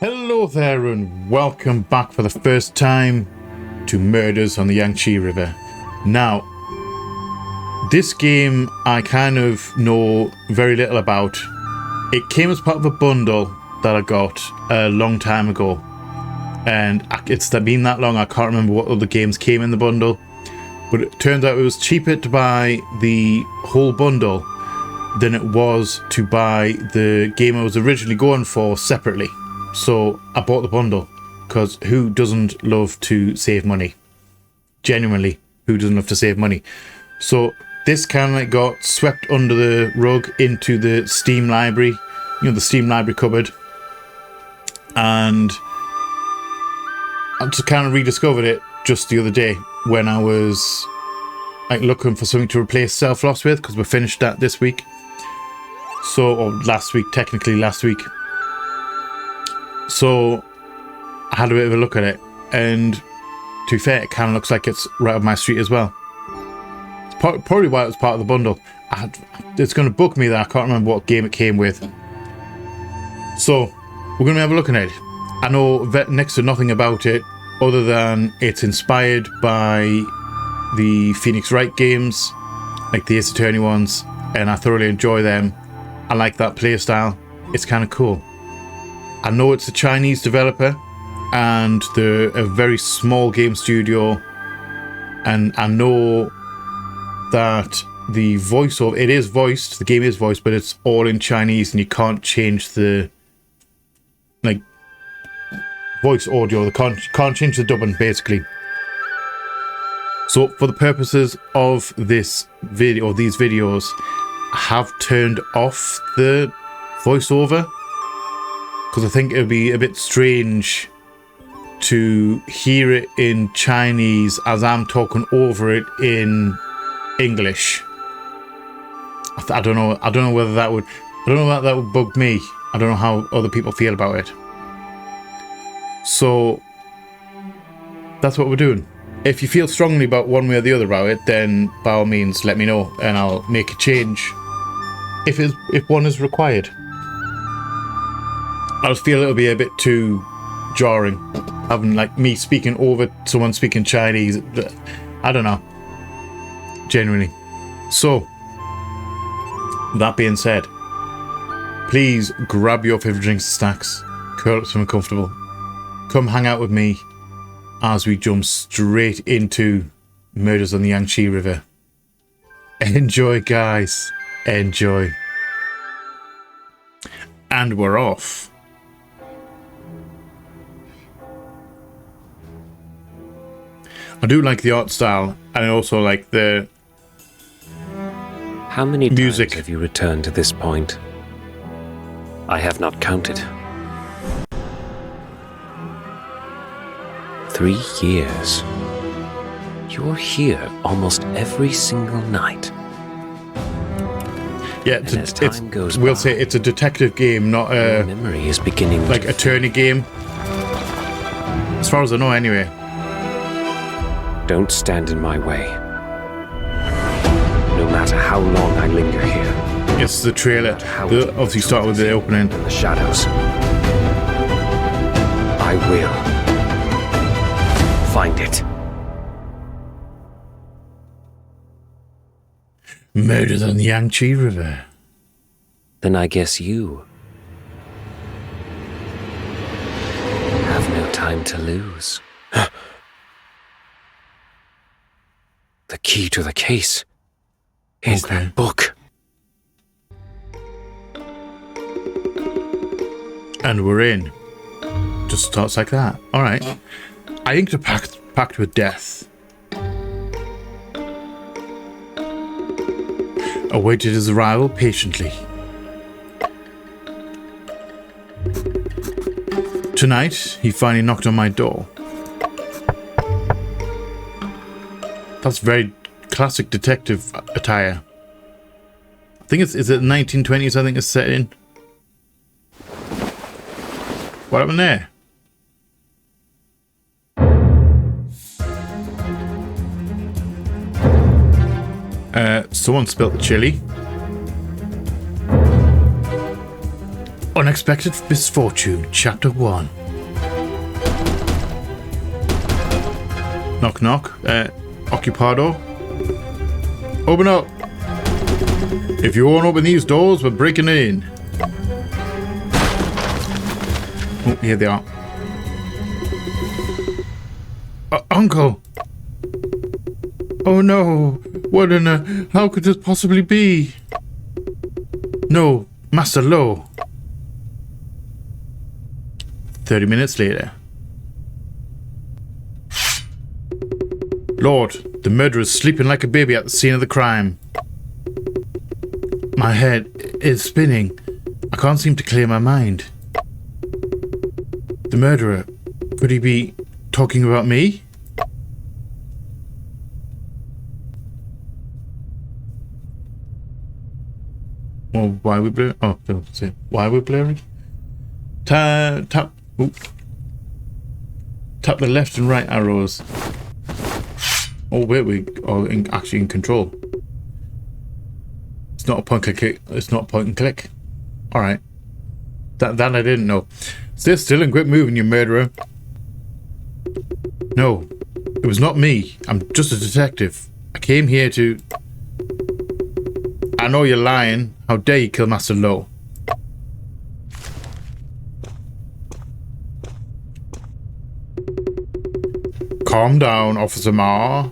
Hello there and welcome back for the first time to Murders on the Yangtze River. Now, this game I kind of know very little about. It came as part of a bundle that I got a long time ago, and it's been that long I can't remember what other games came in the bundle, but it turns out it was cheaper to buy the whole bundle than it was to buy the game I was originally going for separately. So I bought the bundle because who doesn't love to save money? Genuinely, who doesn't love to save money? So this kind of like got swept under the rug into the Steam library, the Steam library cupboard, and I just kind of rediscovered it just the other day when I was like looking for something to replace Self-Lost with, because we finished that this week. So, or last week, technically last week. So I had a bit of a look at it, and to be fair, it kind of looks like it's right up my street as well. It's probably why it was part of the bundle. It's going to bug me that I can't remember what game it came with. So we're going to have a look at it. I know next to nothing about it other than it's inspired by the Phoenix Wright games, like the Ace Attorney ones, and I thoroughly enjoy them. I like that playstyle. It's kind of cool. I know it's a Chinese developer and they're a very small game studio, and I know that the voiceover, it is voiced, the game is voiced, but it's all in Chinese and you can't change the like voice audio, can't change the dubbing basically. So for the purposes of this video, or these videos, I have turned off the voiceover, because I think it would be a bit strange to hear it in Chinese as I'm talking over it in English. I don't know whether that would, that would bug me. I don't know how other people feel about it. So that's what we're doing. If you feel strongly about one way or the other about it, then by all means let me know and I'll make a change if one is required. I just feel it'll be a bit too jarring having like me speaking over someone speaking Chinese. I don't know, genuinely. So that being said, please grab your favorite drinks and snacks, curl up something comfortable, come hang out with me as we jump straight into Murders on the Yangtze River. Enjoy, guys, enjoy. And we're off. I do like the art style, and I also like the How many music. times have you returned to this point? I have not counted. 3 years. You're here almost every single night. Yeah, we'll say it's a detective game, not a memory is beginning like attorney game. As far as I know, anyway. Don't stand in my way. No matter how long I linger here. It's the trailer. Obviously start with the opening. In the shadows. I will find it. Murders on the Yangtze River. Then I guess you have no time to lose. The key to the case is that book. And we're in. Just starts like that. Alright. I inked a pact with death. Awaited his arrival patiently. Tonight, he finally knocked on my door. That's very classic detective attire. I think is it 1920s, I think it's set in. What happened there? Someone spilt the chili. Unexpected Misfortune, Chapter 1. Knock knock. Occupado. Open up. If you won't open these doors, we're breaking in. Oh, here they are. Uncle! Oh no! What in a... How could this possibly be? No, Master Lo. 30 minutes later. Lord, the murderer's sleeping like a baby at the scene of the crime. My head is spinning. I can't seem to clear my mind. The murderer, could he be talking about me? Well, why are we blurring? Oh, that's it. Why are we blurring? Tap. Ooh. Tap the left and right arrows. Oh, wait, we are actually in control. It's not a point and click. It's not a point and click. All right. That I didn't know. Stay still and quit moving, you murderer. No, it was not me. I'm just a detective. I came here to... I know you're lying. How dare you kill Master Lo? Calm down, Officer Ma.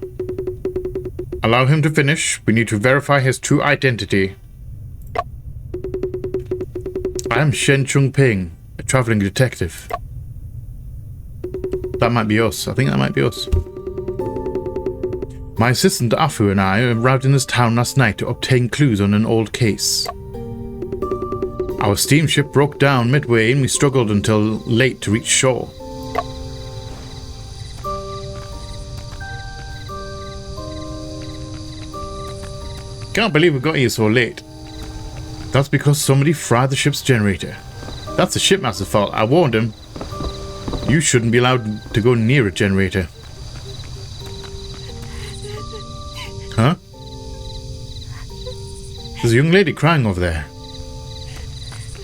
Allow him to finish. We need to verify his true identity. I am Shen Chung Ping, a traveling detective. That might be us. I think that might be us. My assistant Afu and I arrived in this town last night to obtain clues on an old case. Our steamship broke down midway and we struggled until late to reach shore. Can't believe we got here so late. That's because somebody fried the ship's generator. That's the shipmaster's fault. I warned him. You shouldn't be allowed to go near a generator. Huh? There's a young lady crying over there.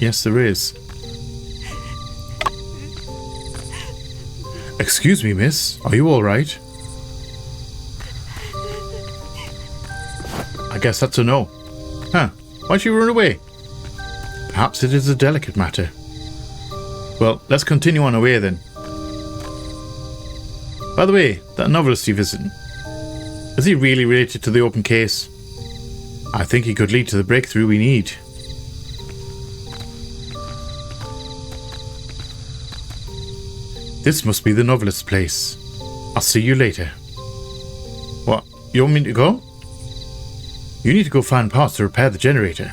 Yes, there is. Excuse me, miss. Are you all right? I guess that's a no. Huh. Why'd she run away? Perhaps it is a delicate matter. Well, let's continue on our way then. By the way, that novelist you visited, is he really related to the open case? I think he could lead to the breakthrough we need. This must be the novelist's place. I'll see you later. What? You want me to go? You need to go find parts to repair the generator.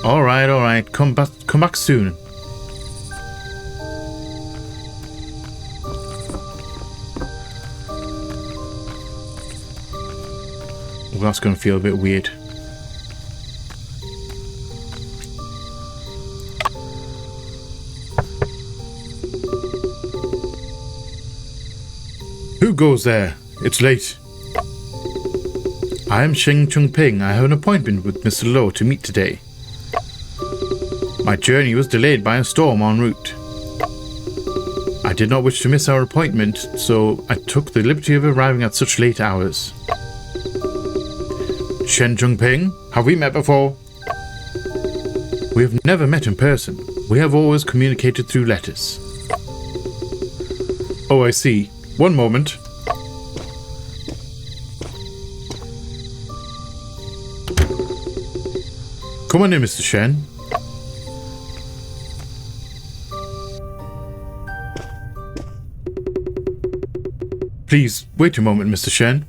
Alright. Come back soon. Well, that's going to feel a bit weird. Who goes there? It's late. I am Shen Chung Ping. I have an appointment with Mr. Lo to meet today. My journey was delayed by a storm en route. I did not wish to miss our appointment, so I took the liberty of arriving at such late hours. Shen Chung Ping, have we met before? We have never met in person. We have always communicated through letters. Oh, I see. One moment. Come on in, Mr. Shen. Please, wait a moment, Mr. Shen.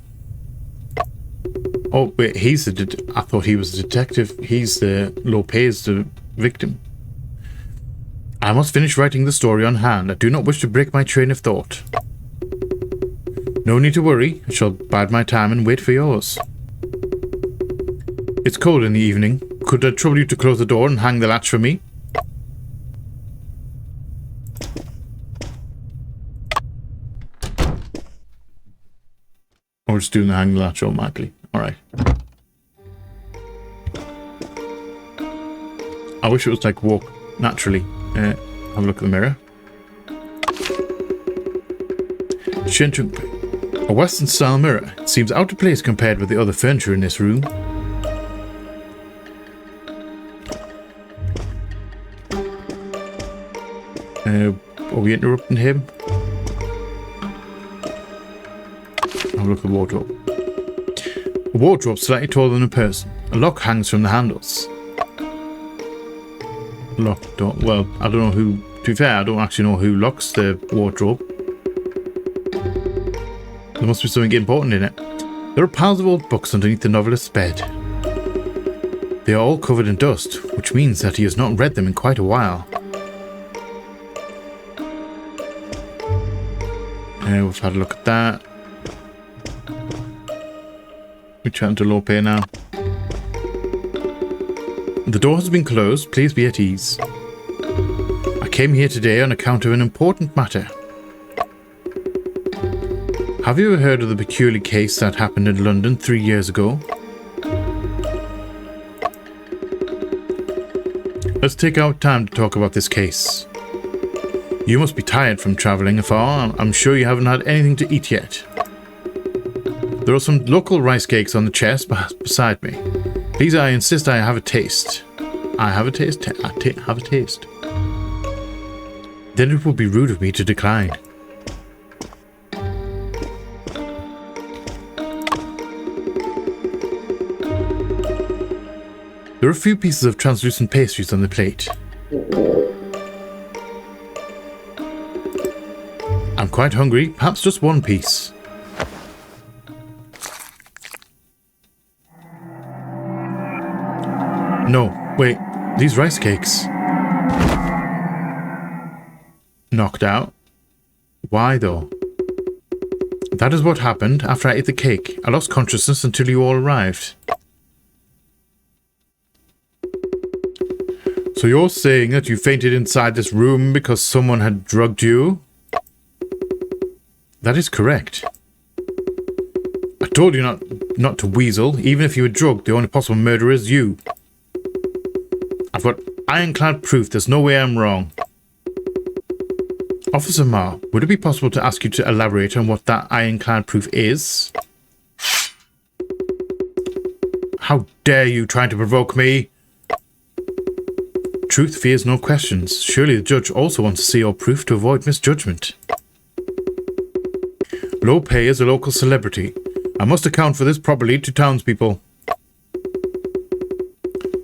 Oh, wait, he's the... I thought he was the detective. He's the... Lopez, the victim. I must finish writing the story on hand. I do not wish to break my train of thought. No need to worry. I shall bide my time and wait for yours. It's cold in the evening. Could I trouble you to close the door and hang the latch for me? Or just doing the hang the latch automatically. Alright. I wish it was like walk. naturally. Have a look at the mirror. Shen Chunpei. A Western-style mirror. It seems out of place compared with the other furniture in this room. Are we interrupting him? Have a look at the wardrobe. A wardrobe slightly taller than a person. A lock hangs from the handles. Locked door. Well, I don't know who. To be fair, I don't actually know who locks the wardrobe. There must be something important in it. There are piles of old books underneath the novelist's bed. They are all covered in dust, which means that he has not read them in quite a while. We've had a look at that. We're chatting to Lope now. The door has been closed. Please be at ease. I came here today on account of an important matter. Have you ever heard of the peculiar case that happened in London 3 years ago? Let's take our time to talk about this case. You must be tired from travelling afar. I'm sure you haven't had anything to eat yet. There are some local rice cakes on the chest beside me. Please, I insist I have a taste. I have a taste. Have a taste. Then it would be rude of me to decline. There are a few pieces of translucent pastries on the plate. I'm quite hungry, perhaps just one piece. No, wait, these rice cakes. Knocked out? Why though? That is what happened after I ate the cake. I lost consciousness until you all arrived. So you're saying that you fainted inside this room because someone had drugged you? That is correct. I told you not to weasel. Even if you were drugged, the only possible murderer is you. I've got ironclad proof. There's no way I'm wrong. Officer Ma, would it be possible to ask you to elaborate on what that ironclad proof is? How dare you try to provoke me? Truth fears no questions. Surely the judge also wants to see your proof to avoid misjudgment. Lope is a local celebrity. I must account for this properly to townspeople.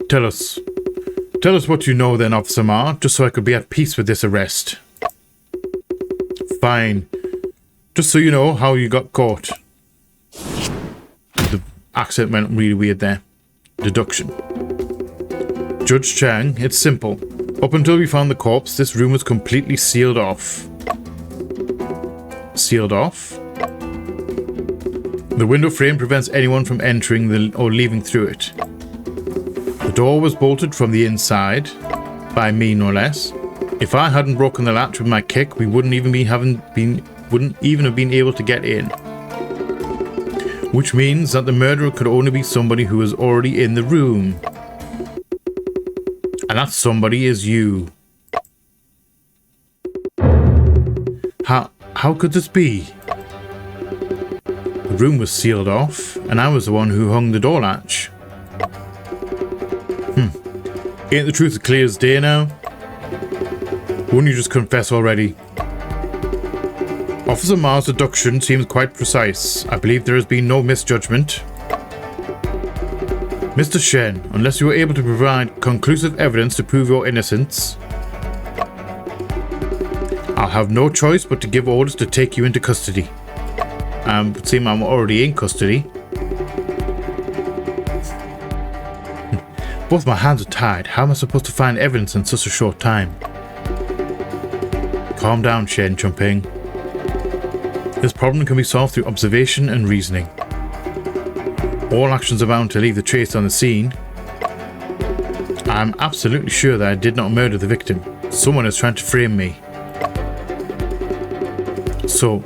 Tell us what you know then, Officer Ma, just so I could be at peace with this arrest. Fine. Just so you know how you got caught. The accent went really weird there. Deduction. Judge Chang, it's simple. Up until we found the corpse, this room was completely sealed off. Sealed off? The window frame prevents anyone from entering or leaving through it. The door was bolted from the inside, by me no less. If I hadn't broken the latch with my kick, we wouldn't even have been able to get in. Which means that the murderer could only be somebody who was already in the room. And that somebody is you. How could this be? The room was sealed off, and I was the one who hung the door latch. Ain't the truth as clear as day now? Wouldn't you just confess already? Officer Ma's deduction seems quite precise. I believe there has been no misjudgment. Mr. Shen, unless you are able to provide conclusive evidence to prove your innocence, I'll have no choice but to give orders to take you into custody. It would seem I'm already in custody. Both my hands are tied. How am I supposed to find evidence in such a short time? Calm down, Shen Chunpei. This problem can be solved through observation and reasoning. All actions are bound to leave a trace on the scene. I'm absolutely sure that I did not murder the victim. Someone is trying to frame me. So,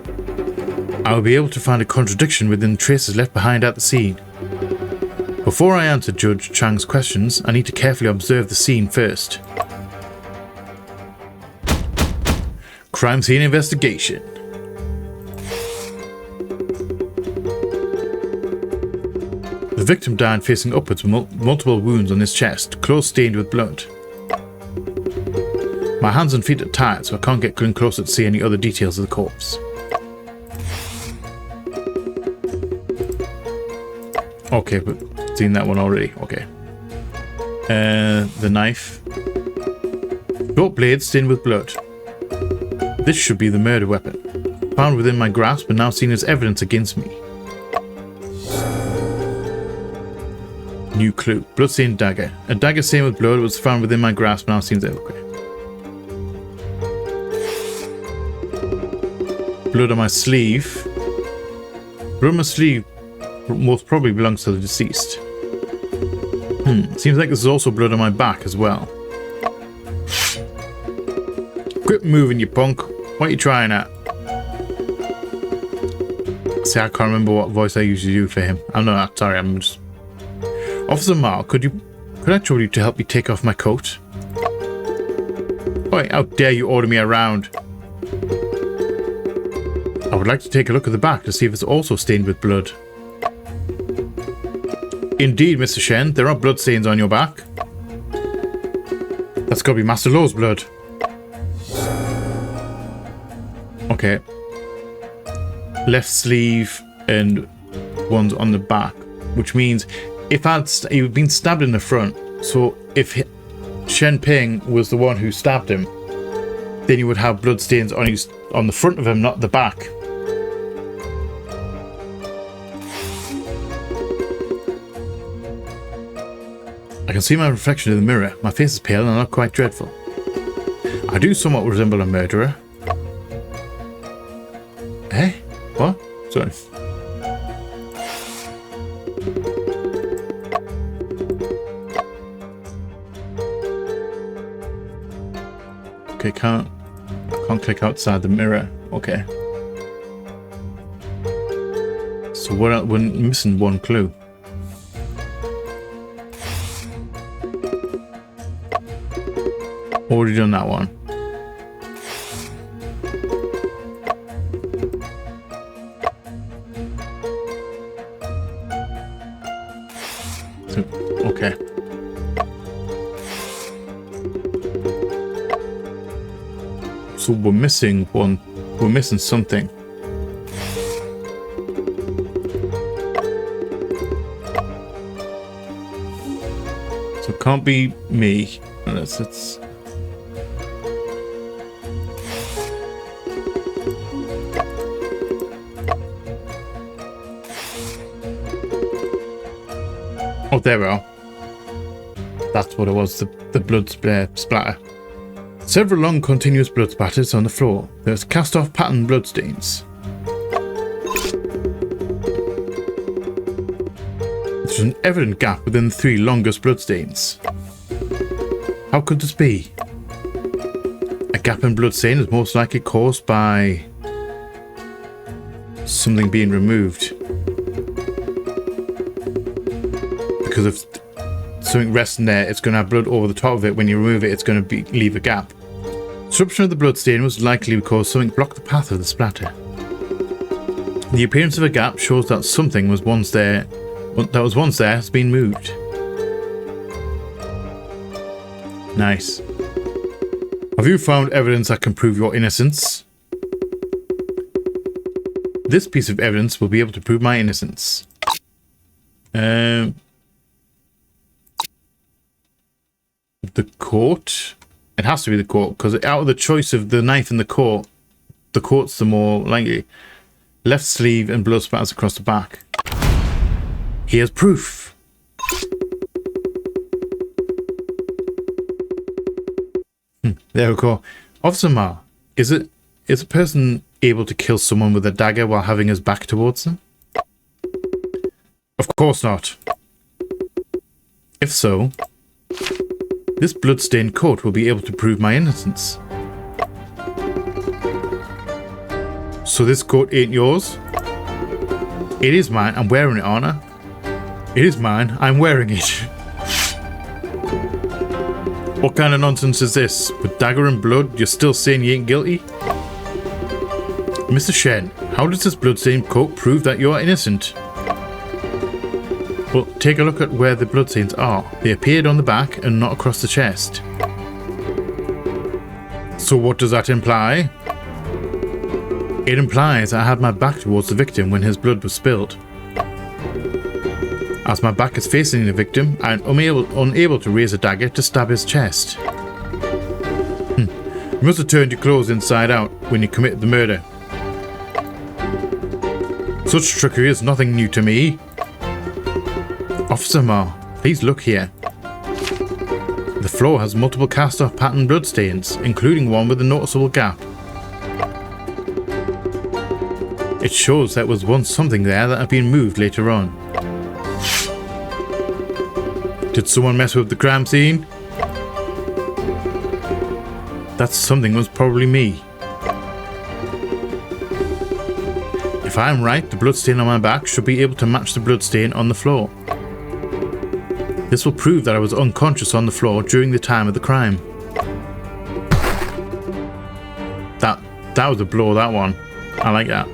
I will be able to find a contradiction within the traces left behind at the scene. Before I answer Judge Chang's questions, I need to carefully observe the scene first. Crime scene investigation. The victim died facing upwards with multiple wounds on his chest, clothes stained with blood. My hands and feet are tied, so I can't get in closer to see any other details of the corpse. Okay, but seen that one already. Okay. The knife. Short blade stained with blood. This should be the murder weapon. Found within my grasp and now seen as evidence against me. New clue. Bloodstained dagger. A dagger stained with blood was found within my grasp and now seems okay. Blood on my sleeve. Blood on my sleeve most probably belongs to the deceased. Seems like there's also blood on my back as well. Quit moving, you punk. What are you trying at? See, I can't remember what voice I usually do for him. I'm not sorry, I'm just... Officer Marl, could I trouble you to help me take off my coat? Oi, how dare you order me around? I would like to take a look at the back to see if it's also stained with blood. Indeed, Mr. Shen, there are blood stains on your back. That's got to be Master Lowe's blood. Okay. Left sleeve and one's on the back, which means if he'd been stabbed in the front, so if Shen Ping was the one who stabbed him, then you would have blood stains on the front of him, not the back. I can see my reflection in the mirror. My face is pale and not quite dreadful. I do somewhat resemble a murderer. Eh? What? Sorry. Okay, I can't click outside the mirror. Okay. So we're missing one clue. Already done that one. So, okay. So we're missing one. We're missing something. So it can't be me unless it's... Oh, there we are. That's what it was, the blood splatter. Several long continuous blood splatters on the floor. There's cast-off pattern bloodstains. There's an evident gap within the 3 longest bloodstains. How could this be? A gap in bloodstain is most likely caused by something being removed. Because if something rests in there, it's going to have blood over the top of it. When you remove it, it's going to leave a gap. Disruption of the bloodstain was likely because something blocked the path of the splatter. The appearance of a gap shows that something was once there has been moved. Nice. Have you found evidence that can prove your innocence? This piece of evidence will be able to prove my innocence. The court? It has to be the court, because out of the choice of the knife and the court's the more likely. Left sleeve and blood spatters across the back. Here's proof. There we go. Officer Ma, is a person able to kill someone with a dagger while having his back towards them? Of course not. If so, this blood-stained coat will be able to prove my innocence. So this coat ain't yours? It is mine. I'm wearing it, aren't I? It is mine. I'm wearing it. What kind of nonsense is this? With dagger and blood, you're still saying you ain't guilty? Mr. Shen, how does this bloodstained coat prove that you are innocent? Well, take a look at where the bloodstains are. They appeared on the back and not across the chest. So what does that imply? It implies I had my back towards the victim when his blood was spilled. As my back is facing the victim, I am unable to raise a dagger to stab his chest. You must have turned your clothes inside out when you committed the murder. Such trickery is nothing new to me. Officer Ma, please look here. The floor has multiple cast-off pattern bloodstains, including one with a noticeable gap. It shows there was once something there that had been moved later on. Did someone mess with the crime scene? That something was probably me. If I am right, the bloodstain on my back should be able to match the bloodstain on the floor. This will prove that I was unconscious on the floor during the time of the crime. That was a blow, that one. I like that.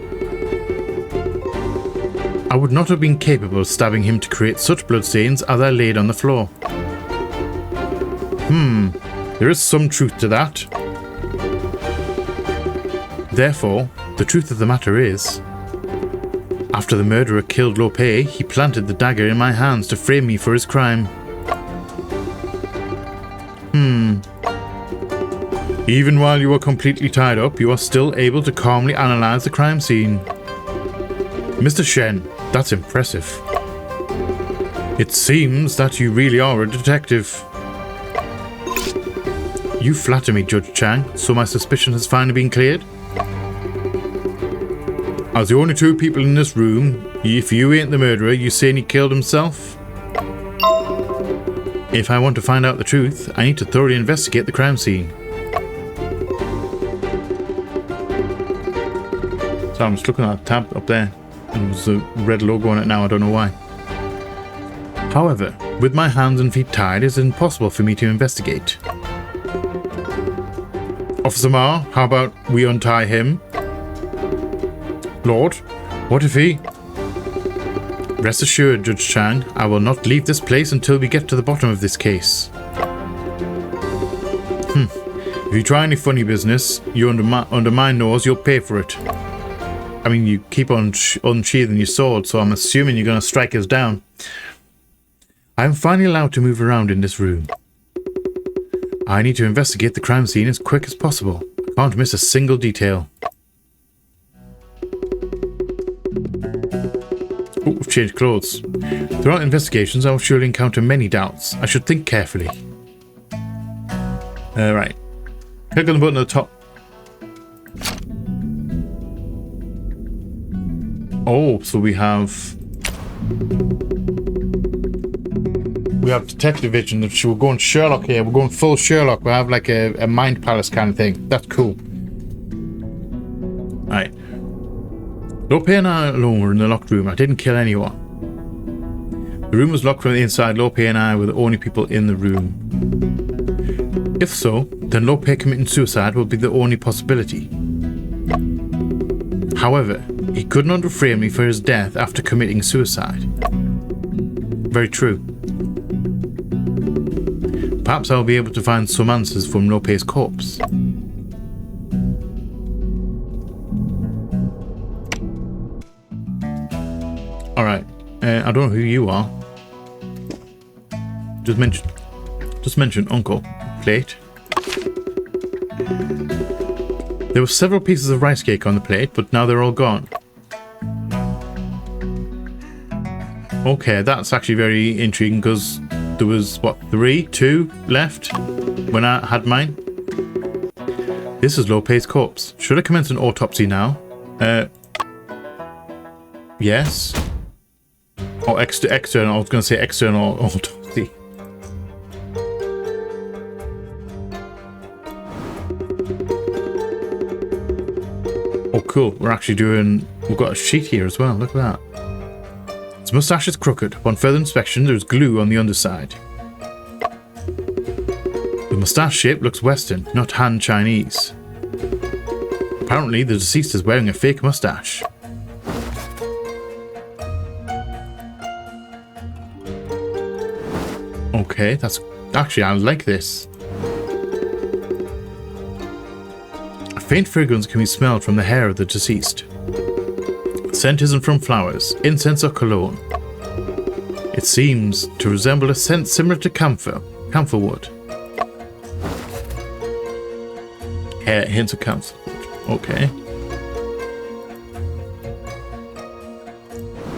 I would not have been capable of stabbing him to create such bloodstains as I laid on the floor. There is some truth to that. Therefore, the truth of the matter is, after the murderer killed Lope, he planted the dagger in my hands to frame me for his crime. Even while you are completely tied up, you are still able to calmly analyze the crime scene. Mr. Shen, that's impressive. It seems that you really are a detective. You flatter me, Judge Chang, so my suspicion has finally been cleared? As the only two people in this room, if you ain't the murderer, you saying he killed himself? If I want to find out the truth, I need to thoroughly investigate the crime scene. So I'm just looking at the tab up there, and there's a red logo on it now, I don't know why. However, with my hands and feet tied, it's impossible for me to investigate. Officer Ma, how about we untie him? Lord, what if he... Rest assured, Judge Chang, I will not leave this place until we get to the bottom of this case. If you try any funny business, you under my nose, you'll pay for it. I mean, you keep on unsheathing your sword, so I'm assuming you're going to strike us down. I am finally allowed to move around in this room. I need to investigate the crime scene as quick as possible. I can't miss a single detail. Oh, we've changed clothes. Throughout investigations, I will surely encounter many doubts. I should think carefully. Right. Click on the button at the top. Oh, so we have detective vision. We're going Sherlock here. We're going full Sherlock. We have like a mind palace kind of thing. That's cool. Right. Lope and I alone were in the locked room. I didn't kill anyone. The room was locked from the inside. Lope and I were the only people in the room. If so, then Lope committing suicide would be the only possibility. However, he could not refrain me for his death after committing suicide. Very true. Perhaps I'll be able to find some answers from Lope's corpse. Alright, I don't know who you are. Just mention Uncle. Plate. There were several pieces of rice cake on the plate, but now they're all gone. Okay, that's actually very intriguing because there was, what, 2 left when I had mine? This is Lope's corpse. Should I commence an autopsy now? Yes. Oh, external. I was going to say external autopsy. Oh, cool. We're actually doing... We've got a sheet here as well. Look at that. His moustache is crooked. Upon further inspection, there's glue on the underside. The moustache shape looks Western, not Han Chinese. Apparently, the deceased is wearing a fake mustache. Okay, that's... Actually, I like this. A faint fragrance can be smelled from the hair of the deceased. The scent isn't from flowers, incense or cologne. It seems to resemble a scent similar to camphor wood. Hair hints of camphor wood. Okay.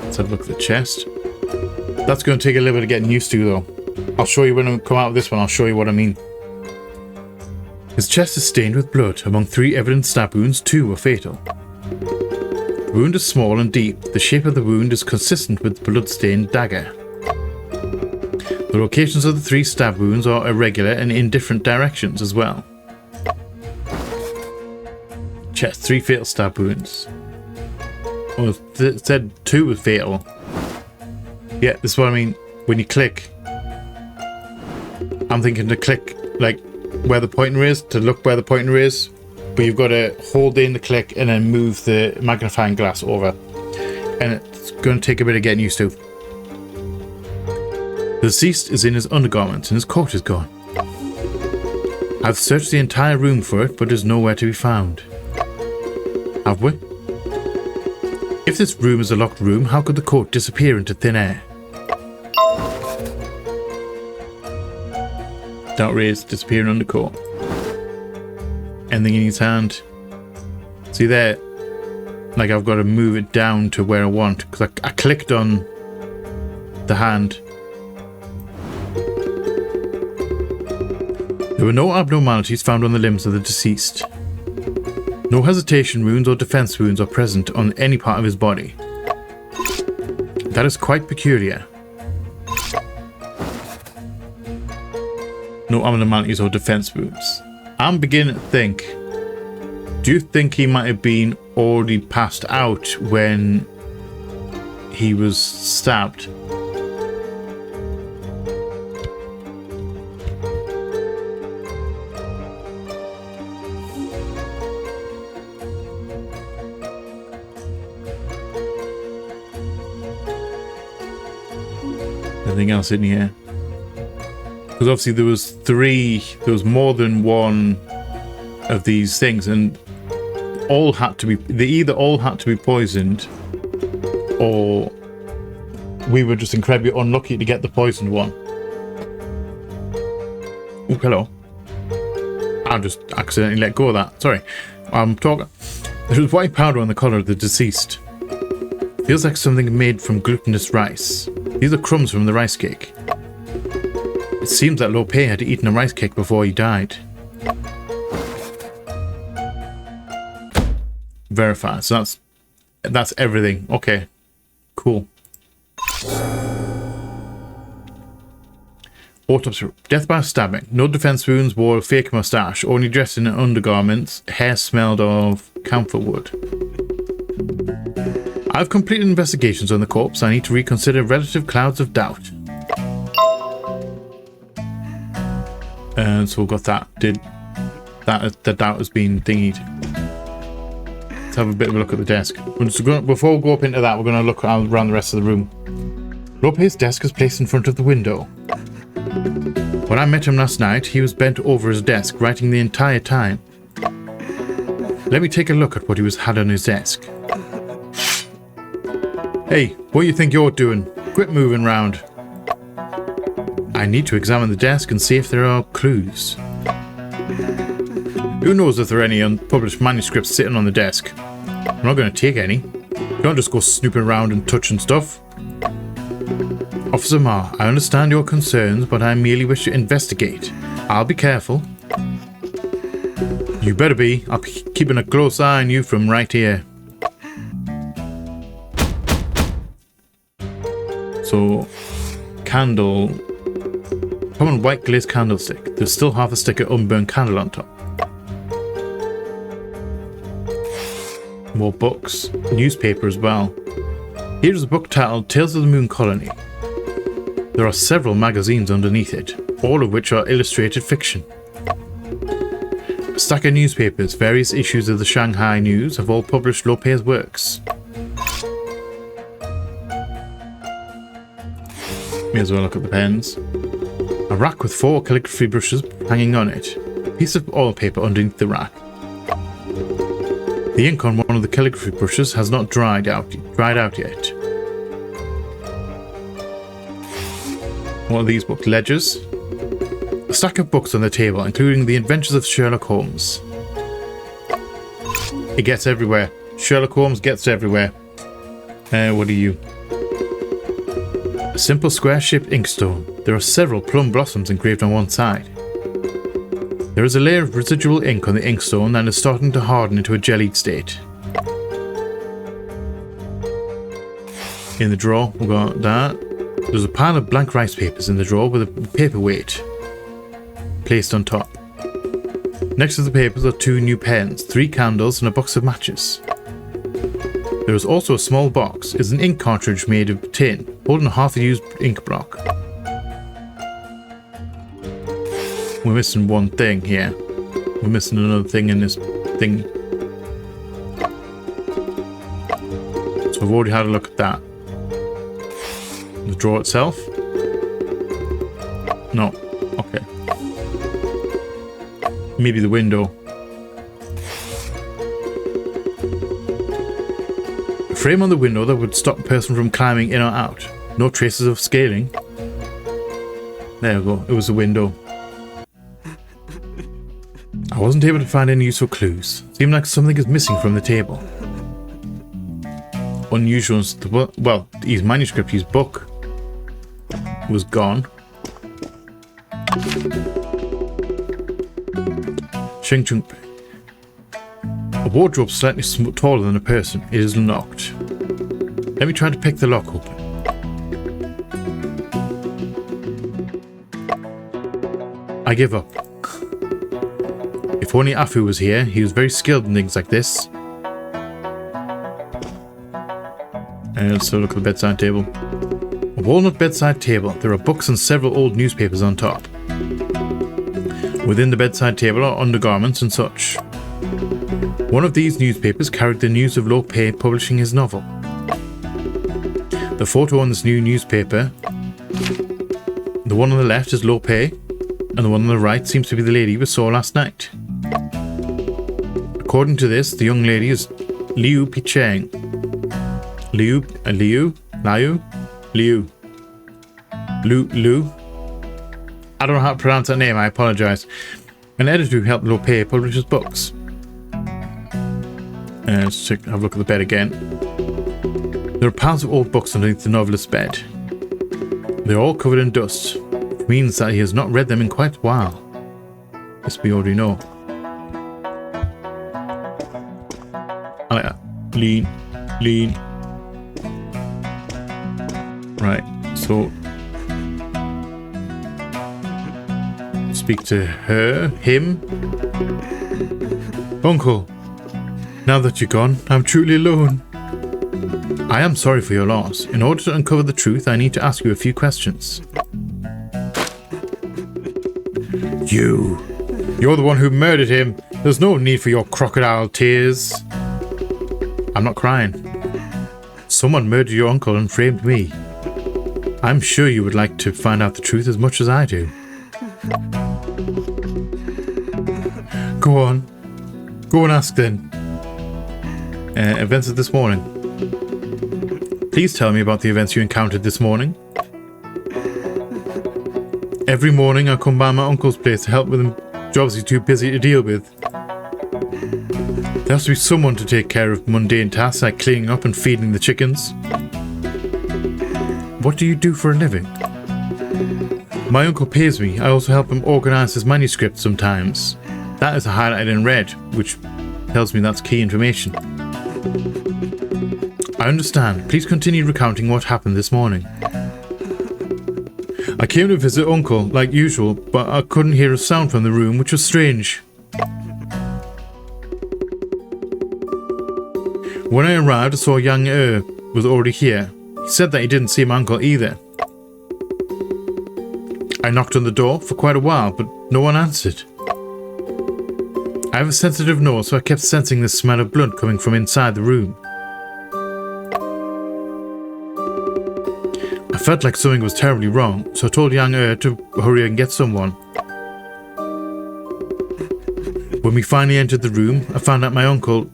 Let's have a look at the chest. That's going to take a little bit of getting used to, though. I'll show you when I come out of this one, I'll show you what I mean. His chest is stained with blood. Among 3 evident stab wounds, 2 were fatal. The wound is small and deep. The shape of the wound is consistent with the blood-stained dagger. The locations of the 3 stab wounds are irregular and in different directions as well. Chest, 3 fatal stab wounds. Oh, it said 2 were fatal. Yeah, this is what I mean. When you click, I'm thinking to click like where the pointer is, to look where the pointer is, but you've got to hold in the click and then move the magnifying glass over. And it's going to take a bit of getting used to. The deceased is in his undergarments and his coat is gone. I've searched the entire room for it, but it is nowhere to be found. Have we? If this room is a locked room, how could the coat disappear into thin air? Don't raise, disappearing under coat. Anything in his hand? See there? Like I've got to move it down to where I want, because I clicked on the hand. There were no abnormalities found on the limbs of the deceased. No hesitation wounds or defense wounds are present on any part of his body. That is quite peculiar. No abnormalities or defense wounds. I'm beginning to think, do you think he might have been already passed out when he was stabbed? Anything else in here? Because obviously there was more than one of these things, and they either all had to be poisoned, or we were just incredibly unlucky to get the poisoned one. Oh, hello. I just accidentally let go of that. Sorry. I'm talking. There was white powder on the collar of the deceased. Feels like something made from glutinous rice. These are crumbs from the rice cake. It seems that Lope had eaten a rice cake before he died. Verify. So that's everything. Okay. Cool. Autopsy. Death by stabbing. No defense wounds, wore a fake mustache, only dressed in undergarments, hair smelled of camphor wood. I've completed investigations on the corpse. I need to reconsider relative clouds of doubt. And so we've got that. The doubt has been thingied. Let's have a bit of a look at the desk. Before we go up into that, we're going to look around the rest of the room. Lope's desk is placed in front of the window. When I met him last night, he was bent over his desk, writing the entire time. Let me take a look at what he had on his desk. Hey, what do you think you're doing? Quit moving round. I need to examine the desk and see if there are clues. Who knows if there are any unpublished manuscripts sitting on the desk? I'm not going to take any. Don't just go snooping around and touching stuff. Officer Ma, I understand your concerns, but I merely wish to investigate. I'll be careful. You better be. I'll be keeping a close eye on you from right here. So, candle. Common white glazed candlestick. There's still half a stick of unburned candle on top. More books. Newspaper as well. Here's a book titled Tales of the Moon Colony. There are several magazines underneath it, all of which are illustrated fiction. A stack of newspapers. Various issues of the Shanghai News have all published Lopez's works. May as well look at the pens. A rack with 4 calligraphy brushes hanging on it. A piece of oil paper underneath the rack. The ink on one of the calligraphy brushes has not dried out yet. What are these books? Ledgers. A stack of books on the table, including The Adventures of Sherlock Holmes. It gets everywhere. Sherlock Holmes gets everywhere. What are you? A simple square-shaped inkstone. There are several plum blossoms engraved on one side. There is a layer of residual ink on the inkstone and is starting to harden into a jellied state. In the drawer, we've got that. There's a pile of blank rice papers in the drawer with a paperweight placed on top. Next to the papers are 2 new pens, 3 candles and a box of matches. There is also a small box. It's an ink cartridge made of tin, holding a half-used ink block. We're missing one thing here. We're missing another thing in this thing. So I've already had a look at that. The drawer itself? No. Okay. Maybe the window. A frame on the window that would stop a person from climbing in or out. No traces of scaling. There we go. It was the window. I wasn't able to find any useful clues. Seemed like something is missing from the table. Unusual. Well, his manuscript, his book, was gone. Sheng Chung. A wardrobe slightly taller than a person. It is locked. Let me try to pick the lock open. I give up. If only Afu was here, he was very skilled in things like this. And let's have a look at the bedside table. A walnut bedside table. There are books and several old newspapers on top. Within the bedside table are undergarments and such. One of these newspapers carried the news of Lope publishing his novel. The photo on this new newspaper, the one on the left is Lope, and the one on the right seems to be the lady we saw last night. According to this, the young lady is Liu Picheng. Liu. I don't know how to pronounce that name, I apologize. An editor who helped Lope publish his books. Let's have a look at the bed again. There are piles of old books underneath the novelist's bed. They're all covered in dust, which means that he has not read them in quite a while. This we already know. I like that. Lean. Right, so speak to her, him. Uncle, now that you're gone, I'm truly alone. I am sorry for your loss. In order to uncover the truth, I need to ask you a few questions. You're the one who murdered him. There's no need for your crocodile tears. I'm not crying. Someone murdered your uncle and framed me. I'm sure you would like to find out the truth as much as I do. Go on. Go and ask then. Events of this morning. Please tell me about the events you encountered this morning. Every morning I come by my uncle's place to help with the jobs he's too busy to deal with. There has to be someone to take care of mundane tasks like cleaning up and feeding the chickens. What do you do for a living? My uncle pays me. I also help him organise his manuscript sometimes. That is highlighted in red, which tells me that's key information. I understand. Please continue recounting what happened this morning. I came to visit Uncle, like usual, but I couldn't hear a sound from the room, which was strange. When I arrived, I saw Yangtze was already here. He said that he didn't see my uncle either. I knocked on the door for quite a while, but no one answered. I have a sensitive nose, so I kept sensing the smell of blood coming from inside the room. I felt like something was terribly wrong, so I told Yangtze to hurry and get someone. When we finally entered the room, I found out my uncle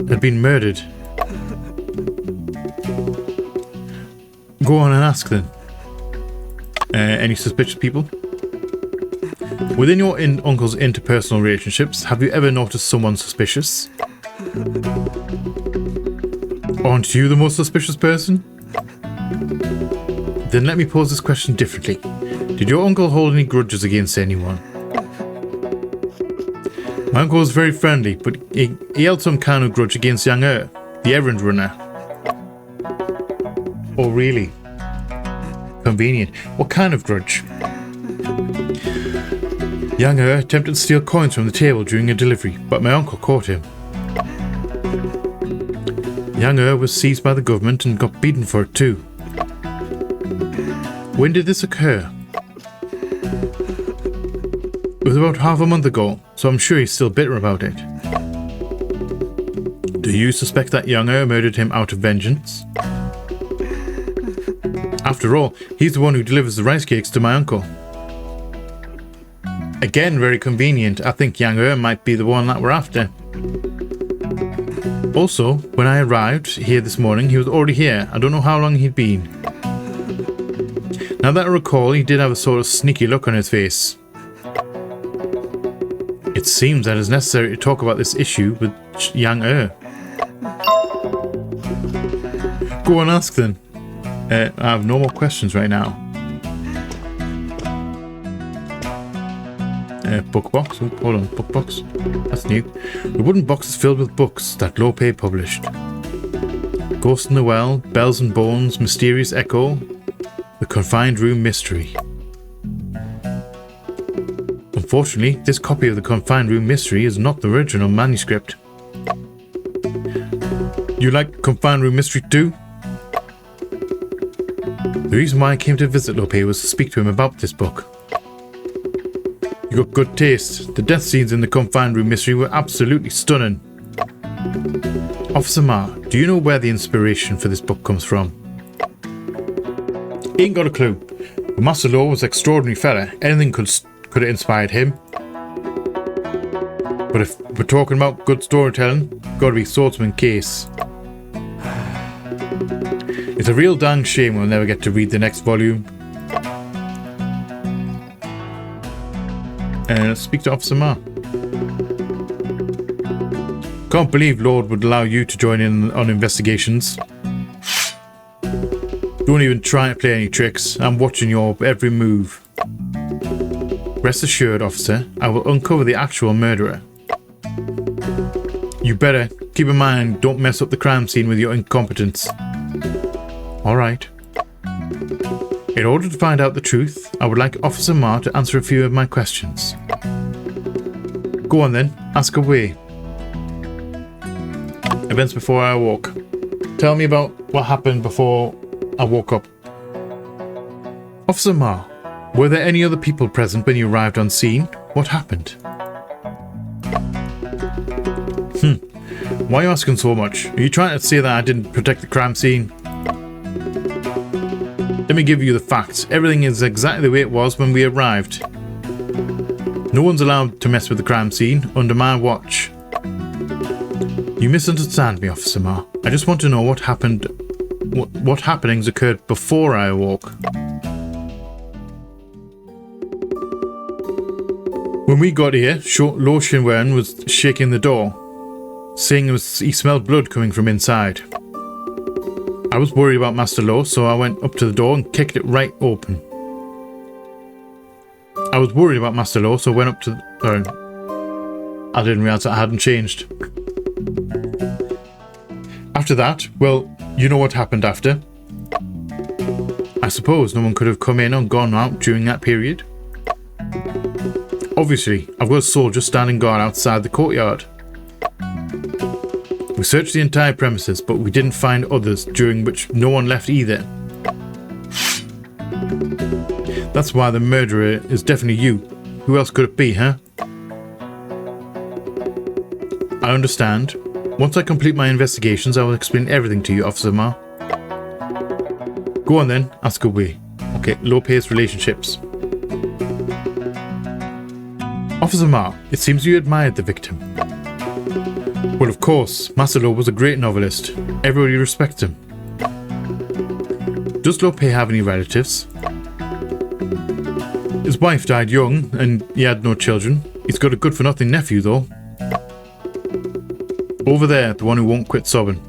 had been murdered. Go on and ask then. Any suspicious people? Within your uncle's interpersonal relationships, have you ever noticed someone suspicious? Aren't you the most suspicious person? Then let me pose this question differently. Did your uncle hold any grudges against anyone? My uncle was very friendly, but he held some kind of grudge against Yangtze, the errand runner. Oh really? Convenient. What kind of grudge? Yangtze attempted to steal coins from the table during a delivery, but my uncle caught him. Yangtze was seized by the government and got beaten for it too. When did this occur? It was about half a month ago, so I'm sure he's still bitter about it. Do you suspect that Yangtze murdered him out of vengeance? After all, he's the one who delivers the rice cakes to my uncle. Again, very convenient. I think Yangtze might be the one that we're after. Also, when I arrived here this morning, he was already here. I don't know how long he'd been. Now that I recall, he did have a sort of sneaky look on his face. It seems that it's necessary to talk about this issue with Yangtze. Go on, ask then. I have no more questions right now. Book box. Oh, hold on, book box. That's new. The wooden box is filled with books that Lope published. Ghost in the Well, Bells and Bones, Mysterious Echo, The Confined Room Mystery. Unfortunately, this copy of The Confined Room Mystery is not the original manuscript. You like Confined Room Mystery too? The reason why I came to visit Lope was to speak to him about this book. You got good taste. The death scenes in The Confined Room Mystery were absolutely stunning. Officer Ma, do you know where the inspiration for this book comes from? Ain't got a clue. But Master Law was an extraordinary fella. Anything could have inspired him. But if we're talking about good storytelling, gotta be Swordsman Case. It's a real dang shame we'll never get to read the next volume. Let's speak to Officer Ma. Can't believe Lord would allow you to join in on investigations. Don't even try to play any tricks. I'm watching your every move. Rest assured, officer, I will uncover the actual murderer. You better keep in mind, don't mess up the crime scene with your incompetence. Alright. In order to find out the truth, I would like Officer Ma to answer a few of my questions. Go on then, ask away. Events before I awoke. Tell me about what happened before I woke up. Officer Ma, were there any other people present when you arrived on scene? What happened? Why are you asking so much? Are you trying to say that I didn't protect the crime scene? Let me give you the facts. Everything is exactly the way it was when we arrived. No one's allowed to mess with the crime scene under my watch. You misunderstand me, Officer Ma. I just want to know what happened. What happenings occurred before I awoke. When we got here, Lo Shinwen was shaking the door, saying he smelled blood coming from inside. I was worried about Master Lo, so I went up to the door and kicked it right open. I was worried about Master Lo, so I went up to I didn't realize that I hadn't changed. After that, well, you know what happened after. I suppose no one could have come in or gone out during that period. Obviously, I've got a soldier standing guard outside the courtyard. We searched the entire premises, but we didn't find others, during which no one left either. That's why the murderer is definitely you. Who else could it be, huh? I understand. Once I complete my investigations, I will explain everything to you, Officer Ma. Go on then, ask away. Okay, low-paced relationships. Officer Ma, it seems you admired the victim. Well, of course, Maslow was a great novelist. Everybody respects him. Does Lope have any relatives? His wife died young, and he had no children. He's got a good-for-nothing nephew, though. Over there, the one who won't quit sobbing.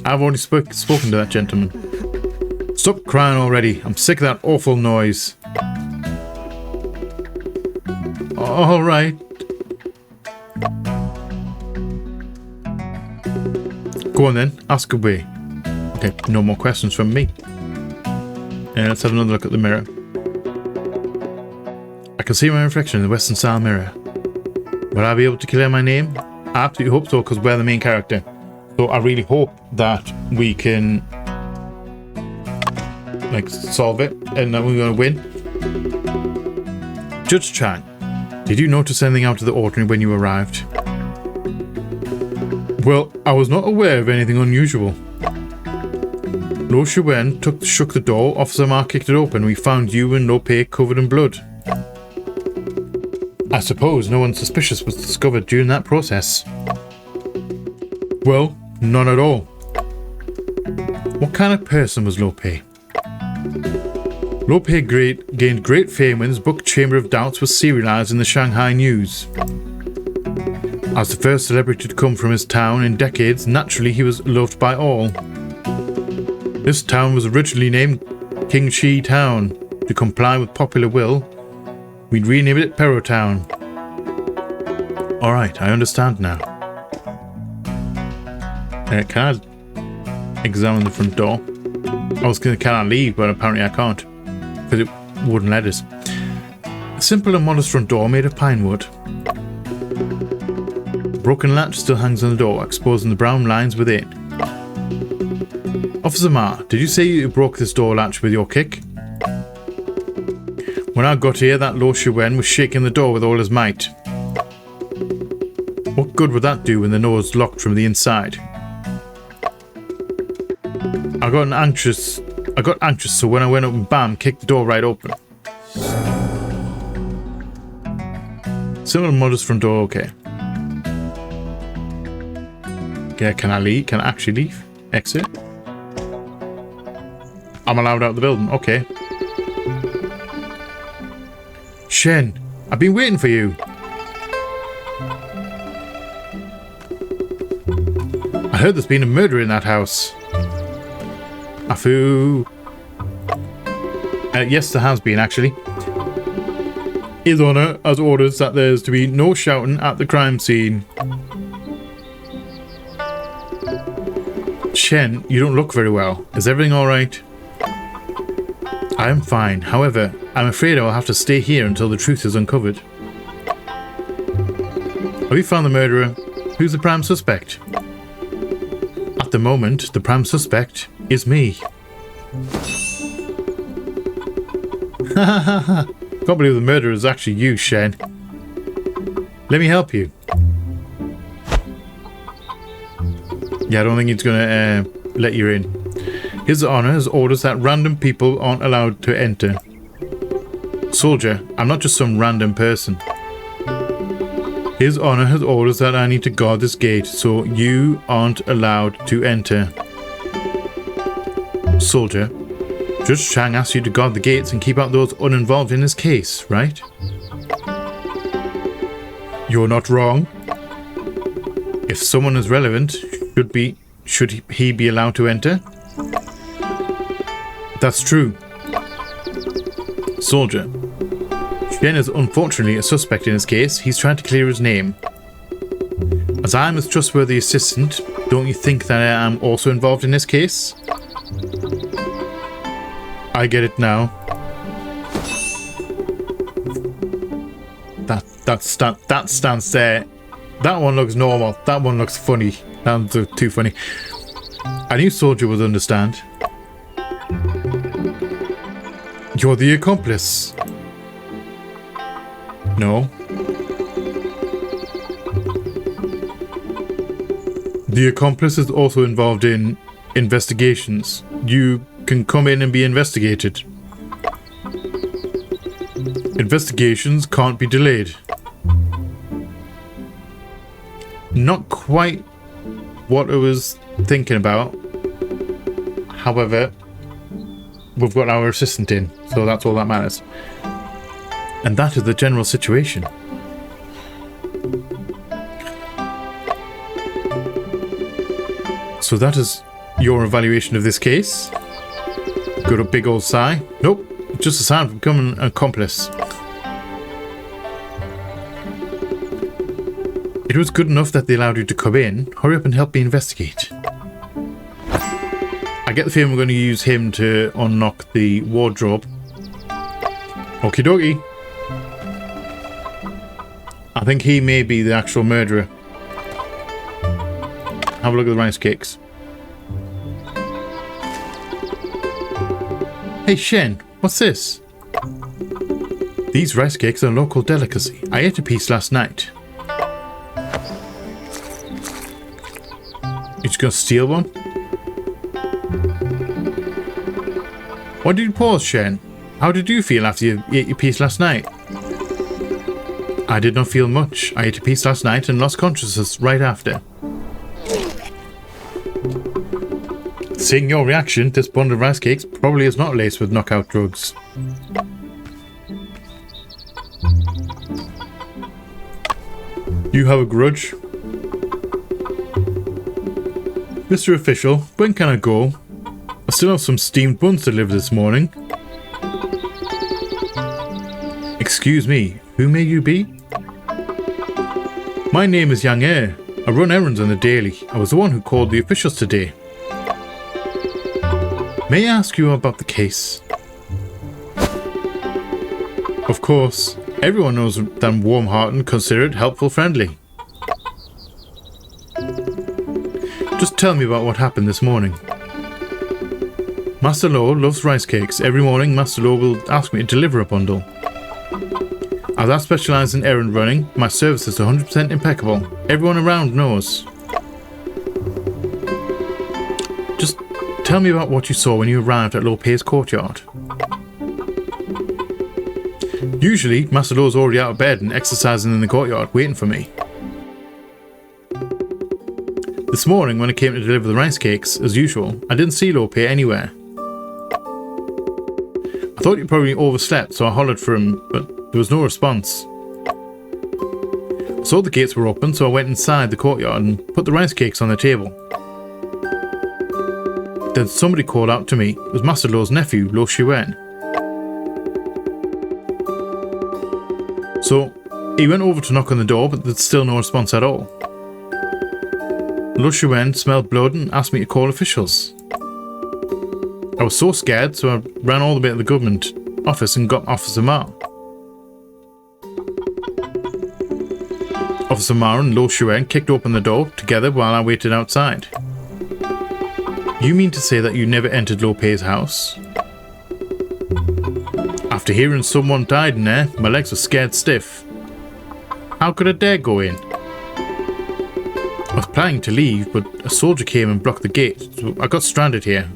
I've already spoken to that gentleman. Stop crying already. I'm sick of that awful noise. All right. Go on then, ask away. Okay, no more questions from me. Let's have another look at the mirror. I can see my reflection in the Western style mirror. Will I be able to clear my name? I absolutely hope so, because we're the main character. So I really hope that we can like solve it and that we're going to win. Judge Chang, did you notice anything out of the ordinary when you arrived? Well, I was not aware of anything unusual. Lo Shuen shook the door, Officer Ma kicked it open, we found you and Lope covered in blood. I suppose no one suspicious was discovered during that process. Well, none at all. What kind of person was Lope? Lope gained great fame when his book Chamber of Doubts was serialized in the Shanghai News. As the first celebrity to come from his town in decades, naturally he was loved by all. This town was originally named Qingxi Town. To comply with popular will, we'd rename it Pero Town. Alright, I understand now. Can I examine the front door? I was going to, can I leave, but apparently I can't. Because it wouldn't let us. A simple and modest front door made of pine wood. A broken latch still hangs on the door, exposing the brown lines within. Officer Ma, did you say you broke this door latch with your kick? When I got here, that Lo Shuen was shaking the door with all his might. What good would that do when the door is locked from the inside? I got anxious, so when I went up and bam, kicked the door right open. Simple modest front door, okay. Okay, can I leave? Can I actually leave? Exit? I'm allowed out of the building, okay. Shen, I've been waiting for you. I heard there's been a murder in that house. Afu. Yes, there has been, actually. His Honour has orders that there's to be no shouting at the crime scene. Shen, you don't look very well. Is everything alright? I am fine. However, I'm afraid I will have to stay here until the truth is uncovered. Have you found the murderer? Who's the prime suspect? At the moment, the prime suspect is me. Can't believe the murderer is actually you, Shen. Let me help you. Yeah, I don't think he's gonna let you in. His Honour has orders that random people aren't allowed to enter. Soldier, I'm not just some random person. His Honour has orders that I need to guard this gate, so you aren't allowed to enter. Soldier, Judge Chang asked you to guard the gates and keep out those uninvolved in his case, right? You're not wrong. If someone is relevant, should he be allowed to enter? That's true. Soldier, Shen is unfortunately a suspect in his case. He's trying to clear his name. As I'm his trustworthy assistant, don't you think that I am also involved in this case? I get it now. That stance there. That one looks normal. That one looks funny. That one's too funny. I knew Soldier would understand. You're the accomplice. No. The accomplice is also involved in investigations. You can come in and be investigated. Investigations can't be delayed. Not quite what I was thinking about. However, we've got our assistant in, so that's all that matters. And that is the general situation. So that is your evaluation of this case. Got a big old sigh. Nope, just a sign from becoming an accomplice. It was good enough that they allowed you to come in. Hurry up and help me investigate. I get the feeling we're going to use him to unlock the wardrobe. Okie dokie. I think he may be the actual murderer. Have a look at the rice cakes. Hey Shen, what's this? These rice cakes are a local delicacy. I ate a piece last night. You just gonna steal one? Why did you pause, Shen? How did you feel after you ate your piece last night? I did not feel much. I ate a piece last night and lost consciousness right after. Seeing your reaction, this bundle of rice cakes probably is not laced with knockout drugs. You have a grudge? Mr. Official, when can I go? I still have some steamed buns to deliver this morning. Excuse me, who may you be? My name is Yangtze. I run errands on the daily. I was the one who called the officials today. May I ask you about the case? Of course, everyone knows that I'm warm-hearted, considerate, helpful, friendly. Just tell me about what happened this morning. Master Lo loves rice cakes. Every morning, Master Lo will ask me to deliver a bundle. As I specialise in errand running, my service is 100% impeccable. Everyone around knows. Just tell me about what you saw when you arrived at Lo Pei's courtyard. Usually, Master Lo's already out of bed and exercising in the courtyard, waiting for me. This morning, when I came to deliver the rice cakes, as usual, I didn't see Lo Pei anywhere. I thought you probably overslept, so I hollered for him, but there was no response. I saw the gates were open, so I went inside the courtyard and put the rice cakes on the table. Then somebody called out to me. It was Master Lo's nephew, Lo Shuen. So he went over to knock on the door, but there's still no response at all. Lo Shuen smelled blood and asked me to call officials. I was so scared, so I ran all the way to the government office and got Officer Ma. Officer Ma and Lo Shuen kicked open the door together while I waited outside. You mean to say that you never entered Lo Pei's house? After hearing someone died in there, my legs were scared stiff. How could I dare go in? I was planning to leave, but a soldier came and blocked the gate, so I got stranded here.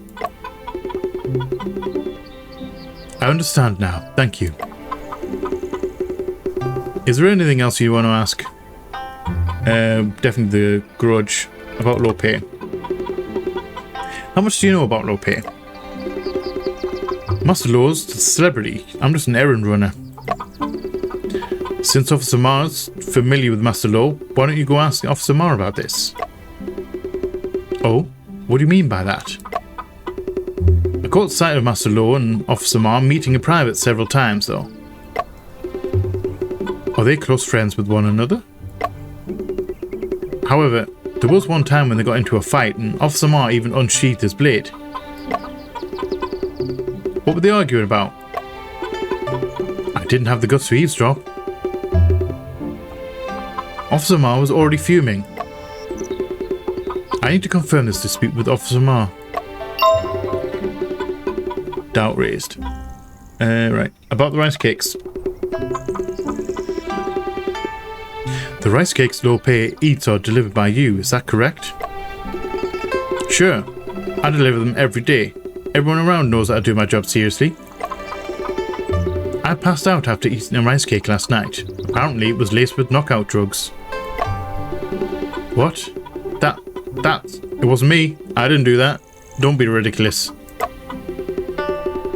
I understand now, thank you. Is there anything else you want to ask? Definitely the grudge about Lo Pei. How much do you know about Lo Pei? Master Lo's a celebrity. I'm just an errand runner. Since Officer Ma's familiar with Master Lo, why don't you go ask Officer Ma about this? Oh, what do you mean by that? I caught sight of Master Lo and Officer Ma meeting in private several times, though. Are they close friends with one another? However, there was one time when they got into a fight and Officer Ma even unsheathed his blade. What were they arguing about? I didn't have the guts to eavesdrop. Officer Ma was already fuming. I need to confirm this dispute with Officer Ma. Doubt raised. Right, about the rice cakes. The rice cakes Lo Pei eats are delivered by you, is that correct? Sure, I deliver them every day. Everyone around knows that I do my job seriously. I passed out after eating a rice cake last night. Apparently it was laced with knockout drugs. What? It wasn't me. I didn't do that. Don't be ridiculous.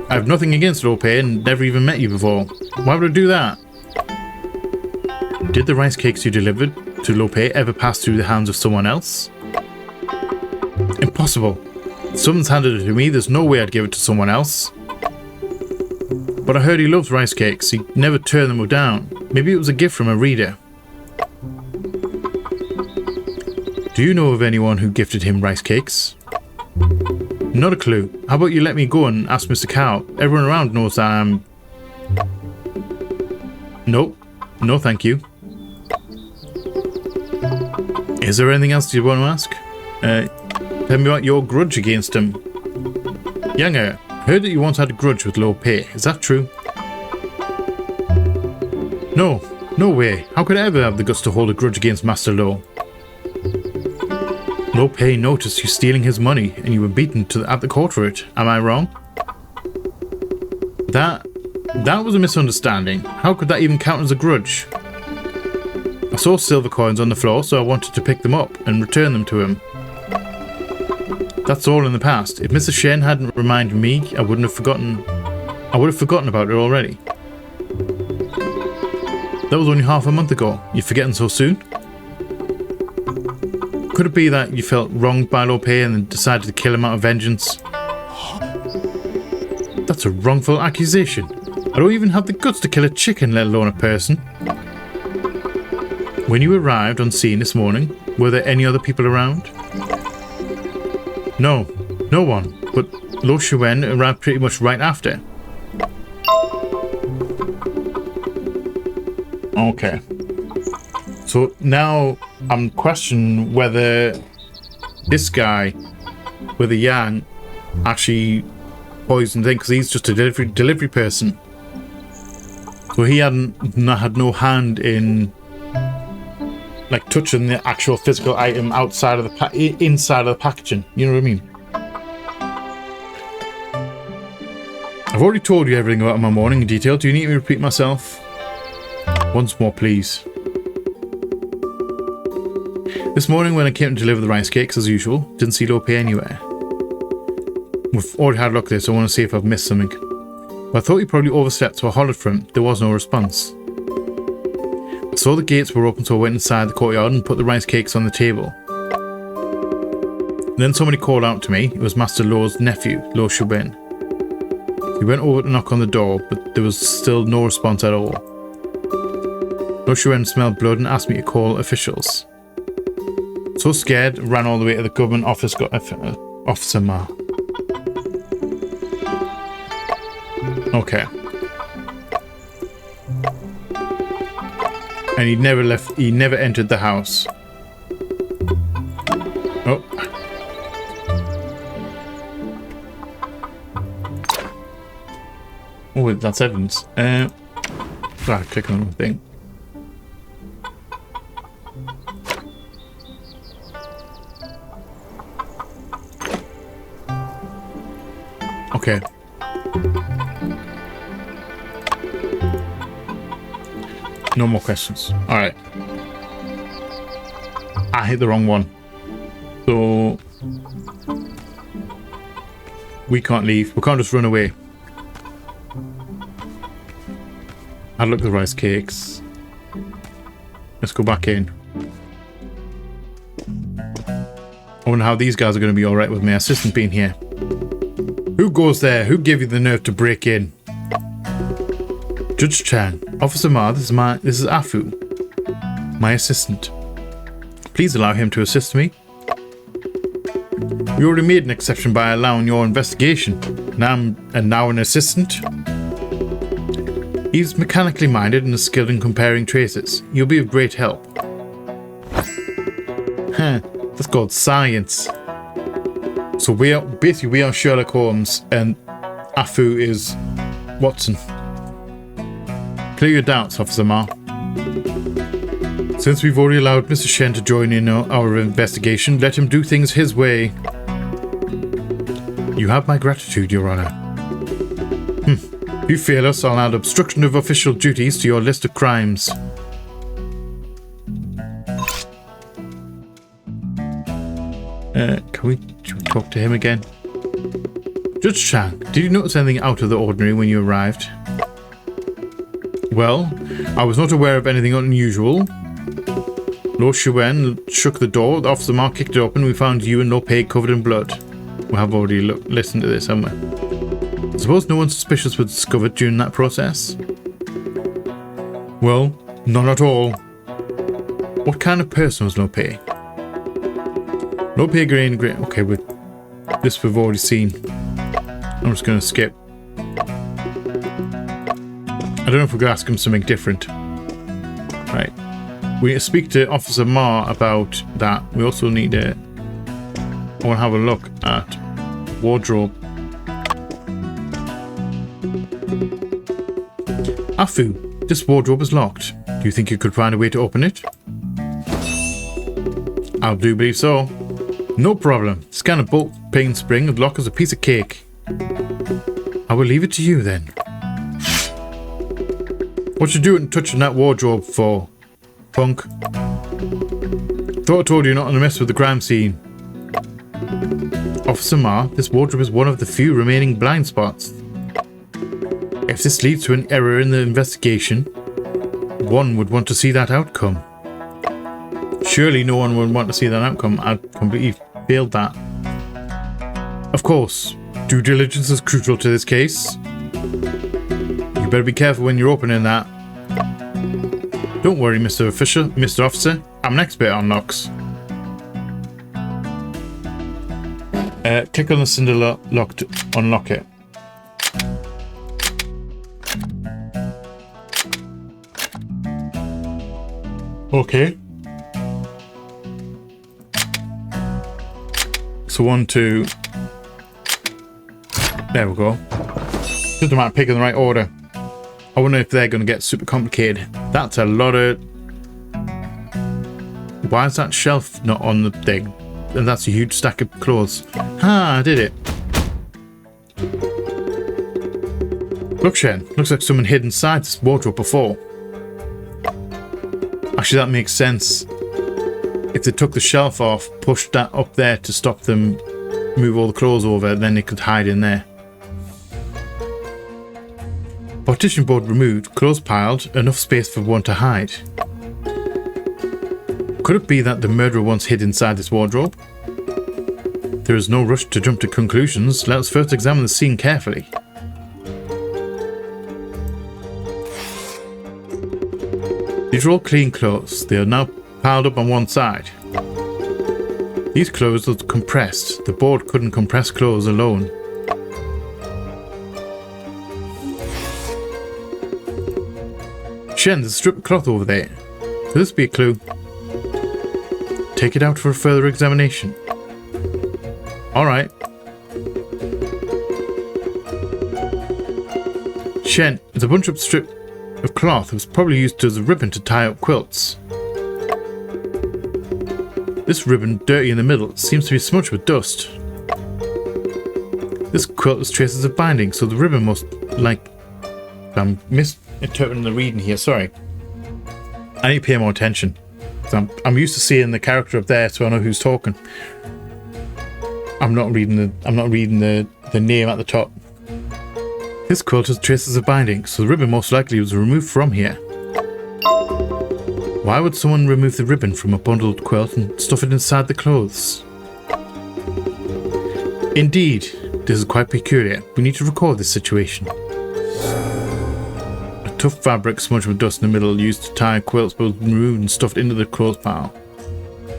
I have nothing against Lope and never even met you before. Why would I do that? Did the rice cakes you delivered to Lope ever pass through the hands of someone else? Impossible. If someone's handed it to me, there's no way I'd give it to someone else. But I heard he loves rice cakes. He never turned them down. Maybe it was a gift from a reader. Do you know of anyone who gifted him rice cakes? Not a clue. How about you let me go and ask Mr. Cow? Everyone around knows that I'm... Nope. No, thank you. Is there anything else you want to ask? Tell me about your grudge against him. Yangtze, heard that you once had a grudge with Lope. Is that true? No. No way. How could I ever have the guts to hold a grudge against Master Lo? Lope noticed you stealing his money and you were beaten at the court for it. Am I wrong? That was a misunderstanding. How could that even count as a grudge? I saw silver coins on the floor, so I wanted to pick them up and return them to him. That's all in the past. If Mr. Shen hadn't reminded me, I would have forgotten about it already. That was only half a month ago. You're forgetting so soon? Could it be that you felt wronged by Lope and then decided to kill him out of vengeance? That's a wrongful accusation. I don't even have the guts to kill a chicken, let alone a person. When you arrived on scene this morning, were there any other people around? No, no one, but Lo Shuen arrived pretty much right after. Okay. So now I'm questioning whether this guy, whether Yang, actually poisoned him because he's just a delivery person. So he had no hand in like touching the actual physical item outside of the inside of the packaging. You know what I mean? I've already told you everything about my morning in detail. Do you need me to repeat myself? Once more, please. This morning when I came to deliver the rice cakes, as usual, didn't see Lope anywhere. We've already had a look at this, so I want to see if I've missed something. But I thought he probably overslept, so I hollered for him. There was no response. I saw the gates were open, so I went inside the courtyard and put the rice cakes on the table. And then somebody called out to me. It was Master Lo's nephew, Lo Shubin. He went over to knock on the door, but there was still no response at all. Lo Shubin smelled blood and asked me to call officials. So scared, ran all the way to the government office, got Officer Ma. Okay. And he never entered the house. Oh. Oh, that's evidence. Sorry, click on the thing. Okay. No more questions. Alright. I hit the wrong one. So we can't leave. We can't just run away. I'd look at the rice cakes. Let's go back in. I wonder how these guys are going to be alright with my assistant being here. Who goes there? Who gave you the nerve to break in? Judge Chan, Officer Ma, this is Afu, my assistant. Please allow him to assist me. We already made an exception by allowing your investigation, and now an assistant. He's mechanically minded and is skilled in comparing traces. You'll be of great help. Huh, that's called science. So we are Sherlock Holmes and Afu is Watson. Clear your doubts, Officer Ma. Since we've already allowed Mr. Shen to join in our investigation, let him do things his way. You have my gratitude, Your Honor. If you fail us, I'll add obstruction of official duties to your list of crimes. Should we talk to him again? Judge Chang, did you notice anything out of the ordinary when you arrived? Well, I was not aware of anything unusual. Lord Shuen shook the door, the officer Ma kicked it open, we found you and Lo Pei covered in blood. We have already listened to this, haven't we? I suppose no one suspicious was discovered during that process? Well, none at all. What kind of person was Lo Pei? Lo Pei Grey and Grey. Okay, this we've already seen. I'm just going to skip. I don't know if we're going to ask him something different. Right. We need to speak to Officer Ma about that. We also need to... I want to have a look at wardrobe. Afu, this wardrobe is locked. Do you think you could find a way to open it? I do believe so. No problem. Scan a bolt peen spring and lock as a piece of cake. I will leave it to you then. What you doing touching that wardrobe for, punk? Thought I told you not to mess with the crime scene. Officer Ma, this wardrobe is one of the few remaining blind spots. If this leads to an error in the investigation, one would want to see that outcome. Surely no one would want to see that outcome. I completely failed that. Of course, due diligence is crucial to this case. You better be careful when you're opening that. Don't worry, Mr. Officer. I'm an expert on locks. Click on the cinder lock to unlock it. Okay. So 1, 2. There we go. Just a matter of picking the right order. I wonder if they're going to get super complicated. That's a lot of... Why is that shelf not on the thing? And that's a huge stack of clothes. Ah, I did it. Look, Shen. Looks like someone hid inside this wardrobe before. Actually, that makes sense. If they took the shelf off, pushed that up there to stop them move all the clothes over, then they could hide in there. Partition board removed, clothes piled, enough space for one to hide. Could it be that the murderer once hid inside this wardrobe? There is no rush to jump to conclusions. Let us first examine the scene carefully. These are all clean clothes. They are now piled up on one side. These clothes are compressed. The board couldn't compress clothes alone. Shen, there's a strip of cloth over there. Could this be a clue? Take it out for a further examination. Alright. Shen, it's a bunch of strip of cloth that was probably used as a ribbon to tie up quilts. This ribbon, dirty in the middle, seems to be smudged with dust. This quilt has traces of binding, so the ribbon must, like... I'm misinterpreting the reading here, sorry. I need to pay more attention. I'm used to seeing the character up there, so I know who's talking. I'm not reading the name at the top. This quilt has traces of binding, so the ribbon most likely was removed from here. Why would someone remove the ribbon from a bundled quilt and stuff it inside the clothes? Indeed, this is quite peculiar. We need to record this situation. A tough fabric smudged with dust in the middle used to tie quilts but was removed and stuffed into the clothes pile.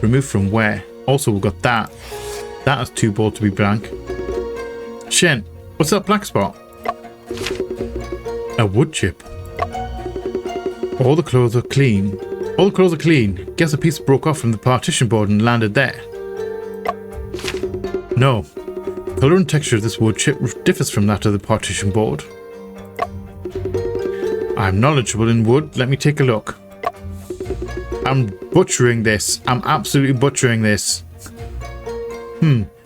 Removed from where? Also, we've got that. That is too bold to be blank. Shen, what's that black spot? A wood chip. All the clothes are clean. All the clothes are clean. Guess a piece broke off from the partition board and landed there. No. The colour and texture of this wood chip differs from that of the partition board. I'm knowledgeable in wood. Let me take a look. I'm butchering this. I'm absolutely butchering this.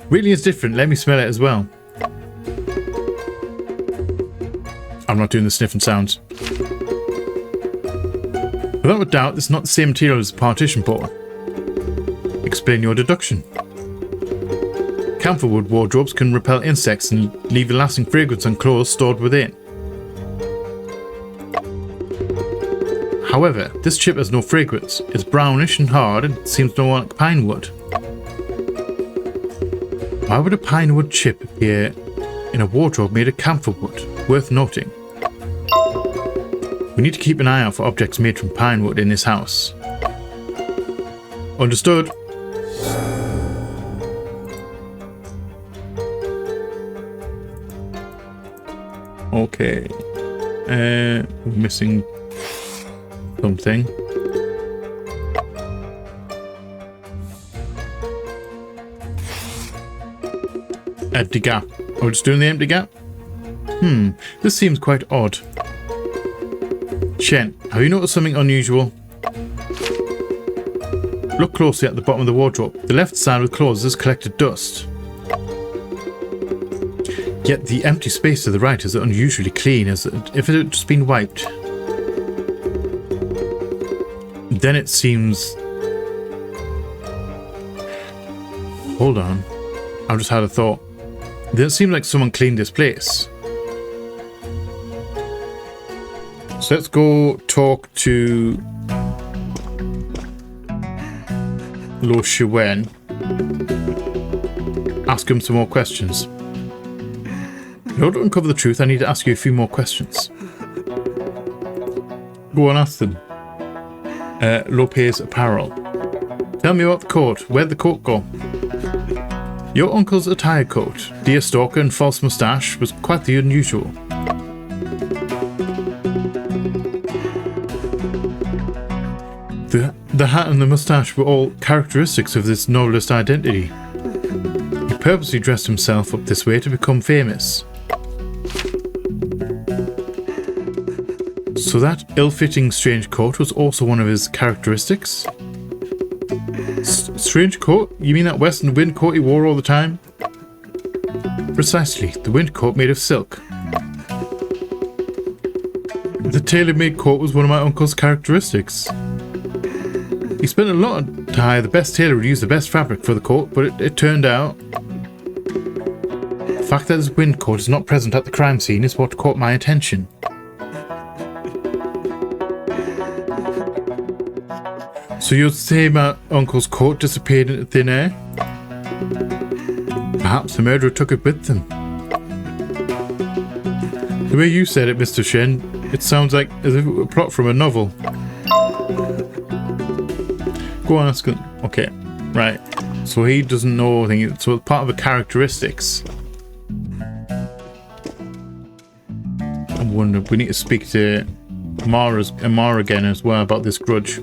Really is different. Let me smell it as well. I'm not doing the sniffing sounds. Without a doubt, this is not the same material as the partition board. Explain your deduction. Camphor wood wardrobes can repel insects and leave a lasting fragrance on clothes stored within. However, this chip has no fragrance. It's brownish and hard and seems to like pine wood. Why would a pine wood chip appear in a wardrobe made of camphor wood? Worth noting. We need to keep an eye out for objects made from pine wood in this house. Understood. Okay. We're missing something. Empty gap. Oh, we're just doing the empty gap? This seems quite odd. Shen, have you noticed something unusual? Look closely at the bottom of the wardrobe. The left side with clothes has collected dust. Yet the empty space to the right is unusually clean, as if it had just been wiped. Then it seems... Hold on. I just had a thought. Then it seems like someone cleaned this place. So let's go talk to Lo Shiwen. Ask him some more questions. In order to uncover the truth, I need to ask you a few more questions. Go on, ask them. Lopez Apparel. Tell me about the coat. Where'd the coat go? Your uncle's attire coat, deerstalker and false moustache, was quite the unusual. The hat and the moustache were all characteristics of this novelist identity. He purposely dressed himself up this way to become famous. So that ill-fitting strange coat was also one of his characteristics? Strange coat? You mean that western wind coat he wore all the time? Precisely, the wind coat made of silk. The tailor-made coat was one of my uncle's characteristics. He spent a lot to hire the best tailor to use the best fabric for the coat, but it turned out... The fact that his wind coat is not present at the crime scene is what caught my attention. So you'd say my uncle's coat disappeared into thin air? Perhaps the murderer took it with them. The way you said it, Mr. Shen, it sounds like as if it were a plot from a novel. Go on, ask him. Okay, right. So he doesn't know anything. So it's part of the characteristics. I wonder if we need to speak to Mara again as well about this grudge.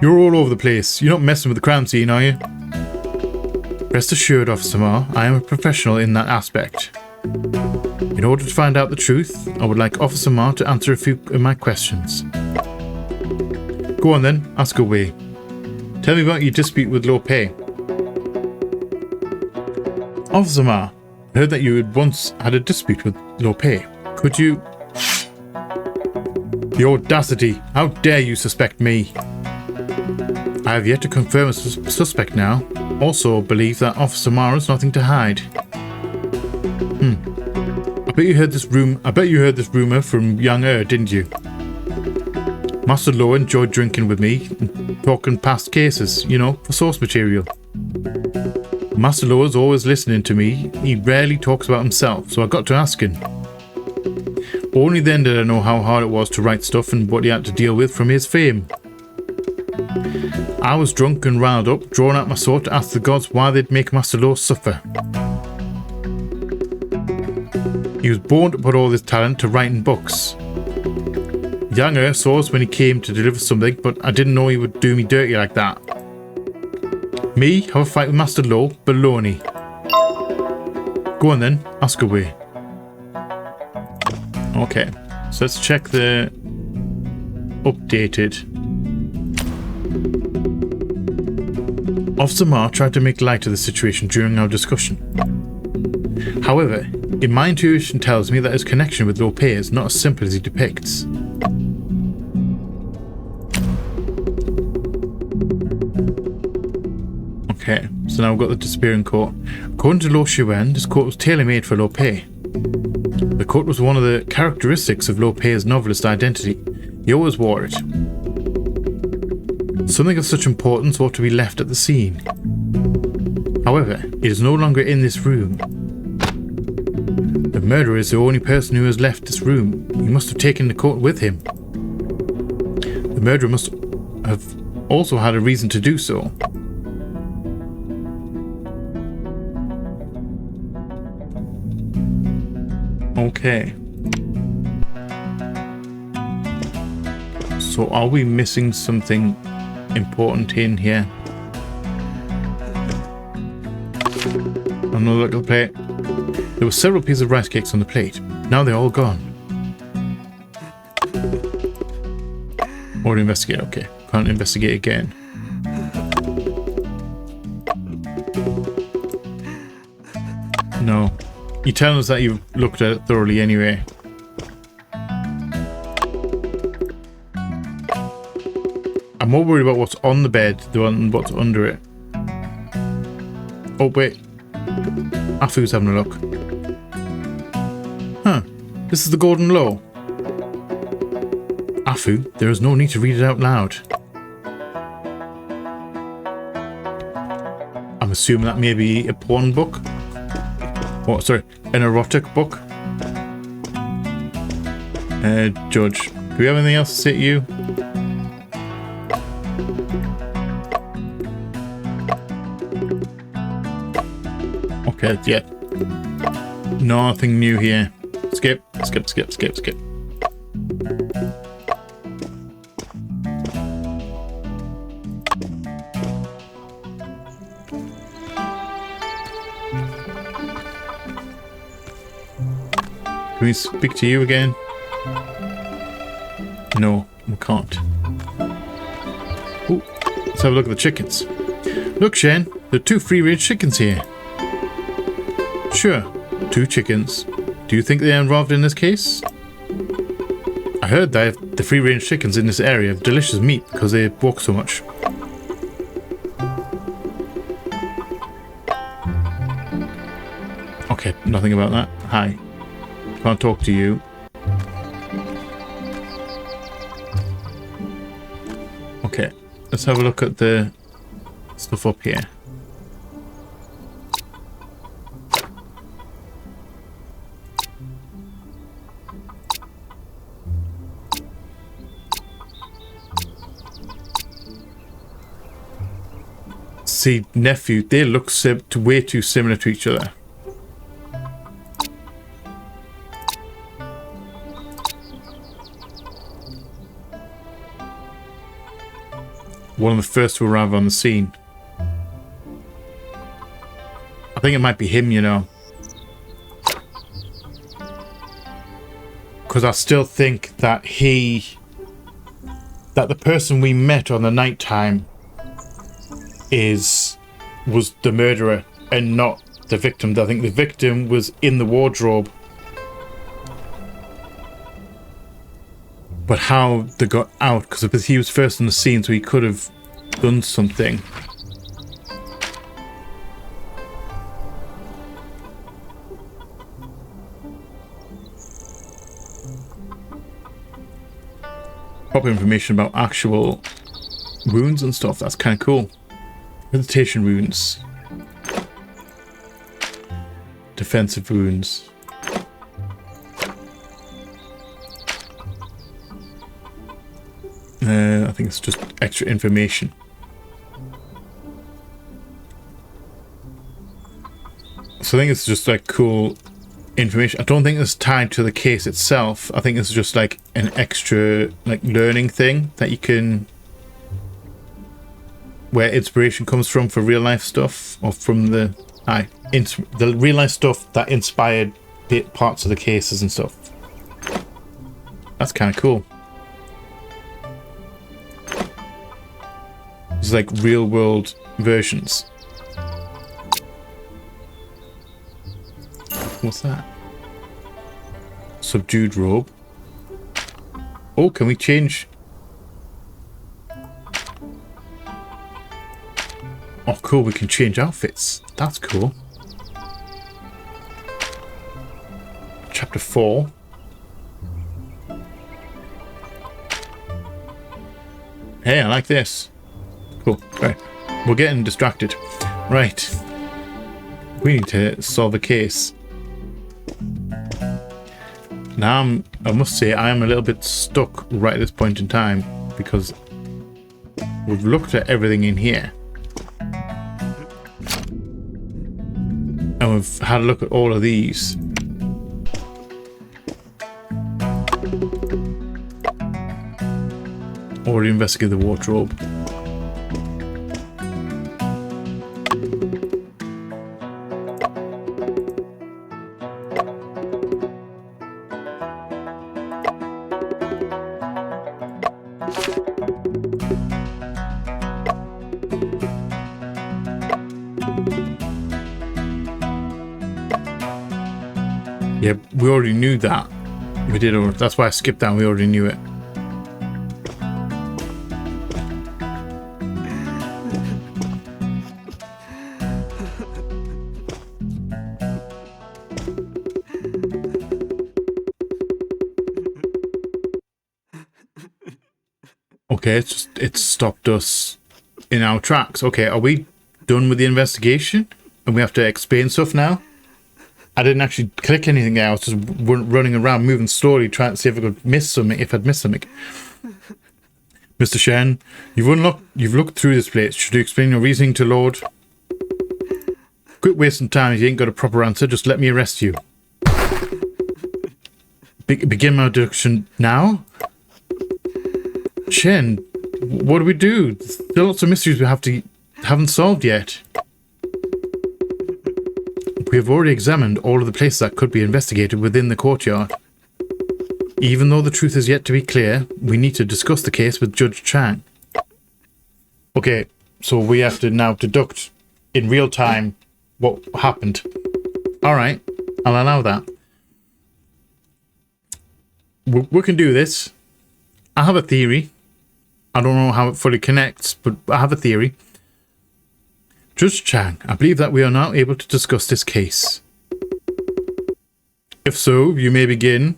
You're all over the place. You're not messing with the crime scene, are you? Rest assured, Officer Ma, I am a professional in that aspect. In order to find out the truth, I would like Officer Ma to answer a few of my questions. Go on then, ask away. Tell me about your dispute with Lo Pei. Officer Ma, I heard that you had once had a dispute with Lo Pei. Could you... The audacity! How dare you suspect me? I have yet to confirm a suspect now. Also believe that Officer Ma has nothing to hide. I bet you heard this rumor from Yangtze, didn't you? Master Lo enjoyed drinking with me and talking past cases, you know, for source material. Master Lo is always listening to me. He rarely talks about himself, so I got to ask him. Only then did I know how hard it was to write stuff and what he had to deal with from his fame. I was drunk and riled up, drawing out my sword to ask the gods why they'd make Master Lo suffer. He was born to put all his talent to writing books. Yangtze saw us when he came to deliver something, but I didn't know he would do me dirty like that. Me, have a fight with Master Lo? Baloney. Go on then, ask away. Okay, so let's check the updated. Officer Ma tried to make light of the situation during our discussion. However, In my intuition tells me that his connection with Lope is not as simple as he depicts. Okay, so now we've got the disappearing coat. According to Lo Shiwen, this coat was tailor-made for Lope. The coat was one of the characteristics of Lope's novelist identity. He always wore it. Something of such importance ought to be left at the scene. However, it is no longer in this room. The murderer is the only person who has left this room. He must have taken the coat with him. The murderer must have also had a reason to do so. Okay. So are we missing something important in here? Another look at the plate. There were several pieces of rice cakes on the plate. Now they're all gone. Or investigate, okay. Can't investigate again. No. You're telling us that you've looked at it thoroughly anyway. I'm more worried about what's on the bed than what's under it. Oh, wait. Afu's having a look. Huh. This is the Golden Law. Afu, there is no need to read it out loud. I'm assuming that may be a porn book. Oh, sorry, an erotic book. Judge, do we have anything else to say to you? Okay, yeah. Nothing new here. Skip, skip, skip, skip, skip. Can we speak to you again? No, we can't. Ooh, let's have a look at the chickens. Look, Shen, there are 2 free-range chickens here. Sure, 2 chickens. Do you think they are involved in this case? I heard that the free-range chickens in this area have delicious meat because they walk so much. Okay, nothing about that. Hi. Can't talk to you. Okay, let's have a look at the stuff up here. See, nephew, they look way too similar to each other. One of the first to arrive on the scene. I think it might be him, you know. Because I still think that that the person we met on the night time was the murderer and not the victim. I think the victim was in the wardrobe. But how they got out, because he was first on the scene, so he could have done something. Proper information about actual wounds and stuff, that's kind of cool. Meditation wounds. Defensive wounds. I think it's just extra information. So I think it's just like cool information. I don't think it's tied to the case itself. I think it's just like an extra like learning thing that you can, where inspiration comes from for real life stuff, or from the real life stuff that inspired parts of the cases and stuff. That's kind of cool. It's like real world versions. What's that? subdued robe. Oh, can we change? Oh, cool, we can change outfits. That's cool. Chapter 4. Hey, I like this. Cool. Right. We're getting distracted. Right. We need to solve a case. Now, I must say, I am a little bit stuck right at this point in time because we've looked at everything in here. And we've had a look at all of these. Already investigated the wardrobe. Yeah, we already knew that. We did. That's why I skipped down. We already knew it. Okay, it's stopped us in our tracks. Okay, are we done with the investigation? And we have to explain stuff now? I didn't actually click anything there. I was just running around, moving slowly, trying to see if I could miss something, if I'd missed something. Mr. Shen, you've looked through this place. Should you explain your reasoning to Lord? Quit wasting time if you ain't got a proper answer. Just let me arrest you. Begin my deduction now? Shen, what do we do? There are lots of mysteries we haven't solved yet. We have already examined all of the places that could be investigated within the courtyard. Even though the truth is yet to be clear, we need to discuss the case with Judge Chang. Okay, so we have to now deduct in real time what happened. Alright, I'll allow that. We can do this. I have a theory. I don't know how it fully connects, but I have a theory. Judge Chang, I believe that we are now able to discuss this case. If so, you may begin.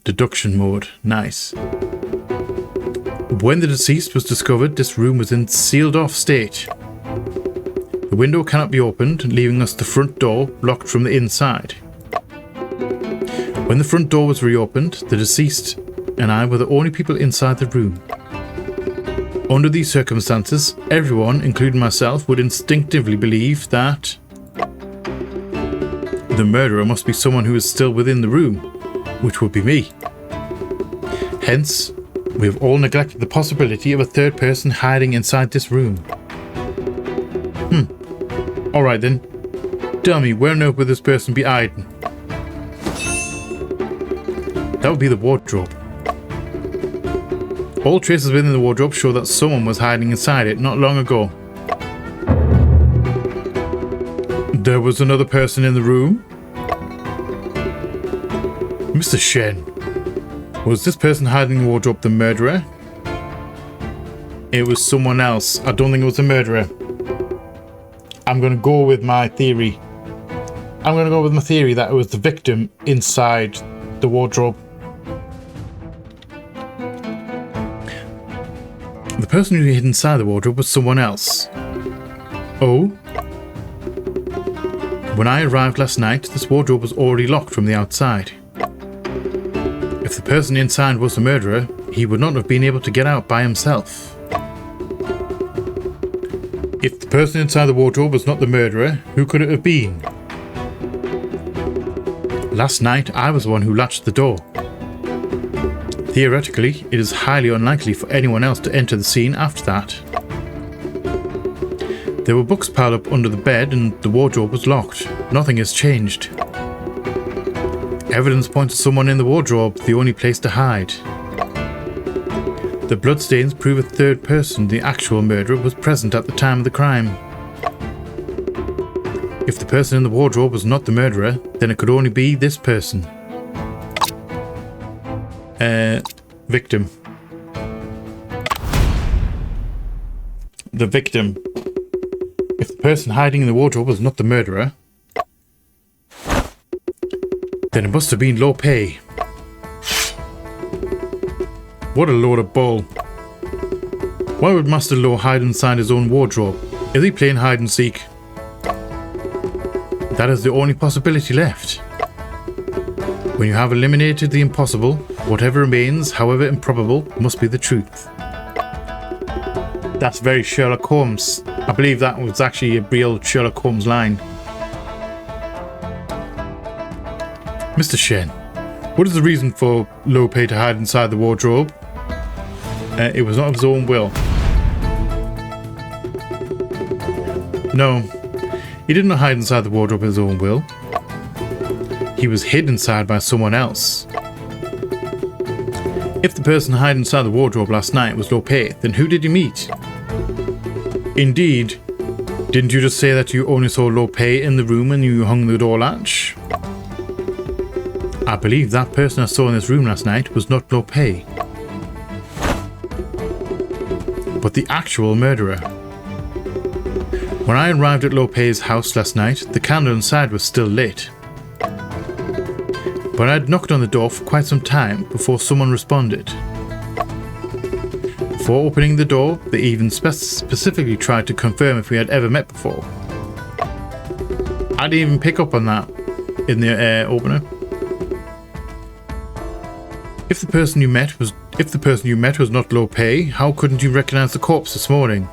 Deduction mode. Nice. When the deceased was discovered, this room was in sealed-off state. The window cannot be opened, leaving us the front door locked from the inside. When the front door was reopened, the deceased and I were the only people inside the room. Under these circumstances, everyone, including myself, would instinctively believe that the murderer must be someone who is still within the room, which would be me. Hence, we have all neglected the possibility of a third person hiding inside this room. Alright then. Tell me, where on earth would this person be hiding? That would be the wardrobe. All traces within the wardrobe show that someone was hiding inside it not long ago. There was another person in the room? Mr. Shen, was this person hiding in the wardrobe the murderer? It was someone else. I don't think it was the murderer. I'm going to go with my theory. I'm going to go with my theory that it was the victim inside the wardrobe. The person who hid inside the wardrobe was someone else. Oh? When I arrived last night, this wardrobe was already locked from the outside. If the person inside was the murderer, he would not have been able to get out by himself. If the person inside the wardrobe was not the murderer, who could it have been? Last night, I was the one who latched the door. Theoretically, it is highly unlikely for anyone else to enter the scene after that. There were books piled up under the bed and the wardrobe was locked. Nothing has changed. Evidence points to someone in the wardrobe, the only place to hide. The bloodstains prove a third person, the actual murderer, was present at the time of the crime. If the person in the wardrobe was not the murderer, then it could only be this person. Victim. The victim. If the person hiding in the wardrobe was not the murderer, then it must have been Lo Pei. What a load of bull. Why would Master Lo hide inside his own wardrobe? Is he playing hide and seek? That is the only possibility left. When you have eliminated the impossible, whatever remains, however improbable, must be the truth. That's very Sherlock Holmes. I believe that was actually a real Sherlock Holmes line. Mr. Shen, what is the reason for Lo Pei to hide inside the wardrobe? It was not of his own will. No, he did not hide inside the wardrobe of his own will. He was hid inside by someone else. If the person hiding inside the wardrobe last night was Lo Pei, then who did he meet? Indeed, didn't you just say that you only saw Lo Pei in the room when you hung the door latch? I believe that person I saw in this room last night was not Lo Pei, but the actual murderer. When I arrived at Lo Pei's house last night, the candle inside was still lit. But I had knocked on the door for quite some time before someone responded. Before opening the door, they even specifically tried to confirm if we had ever met before. I didn't even pick up on that in the opener. If the person you met was not Lo Pei, how couldn't you recognize the corpse this morning?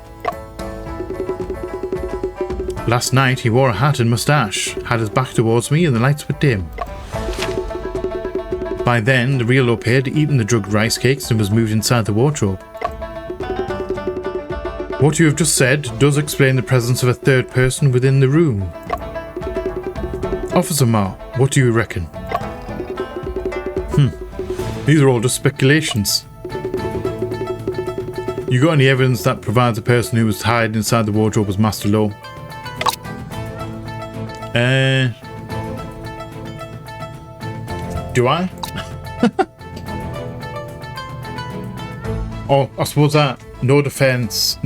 Last night he wore a hat and moustache, had his back towards me and the lights were dim. By then, the real Lo Pei had eaten the drugged rice cakes and was moved inside the wardrobe. What you have just said does explain the presence of a third person within the room. Officer Ma, what do you reckon? These are all just speculations. You got any evidence that provides the person who was hiding inside the wardrobe was Master Lo? Do I? Oh, I suppose that. No defense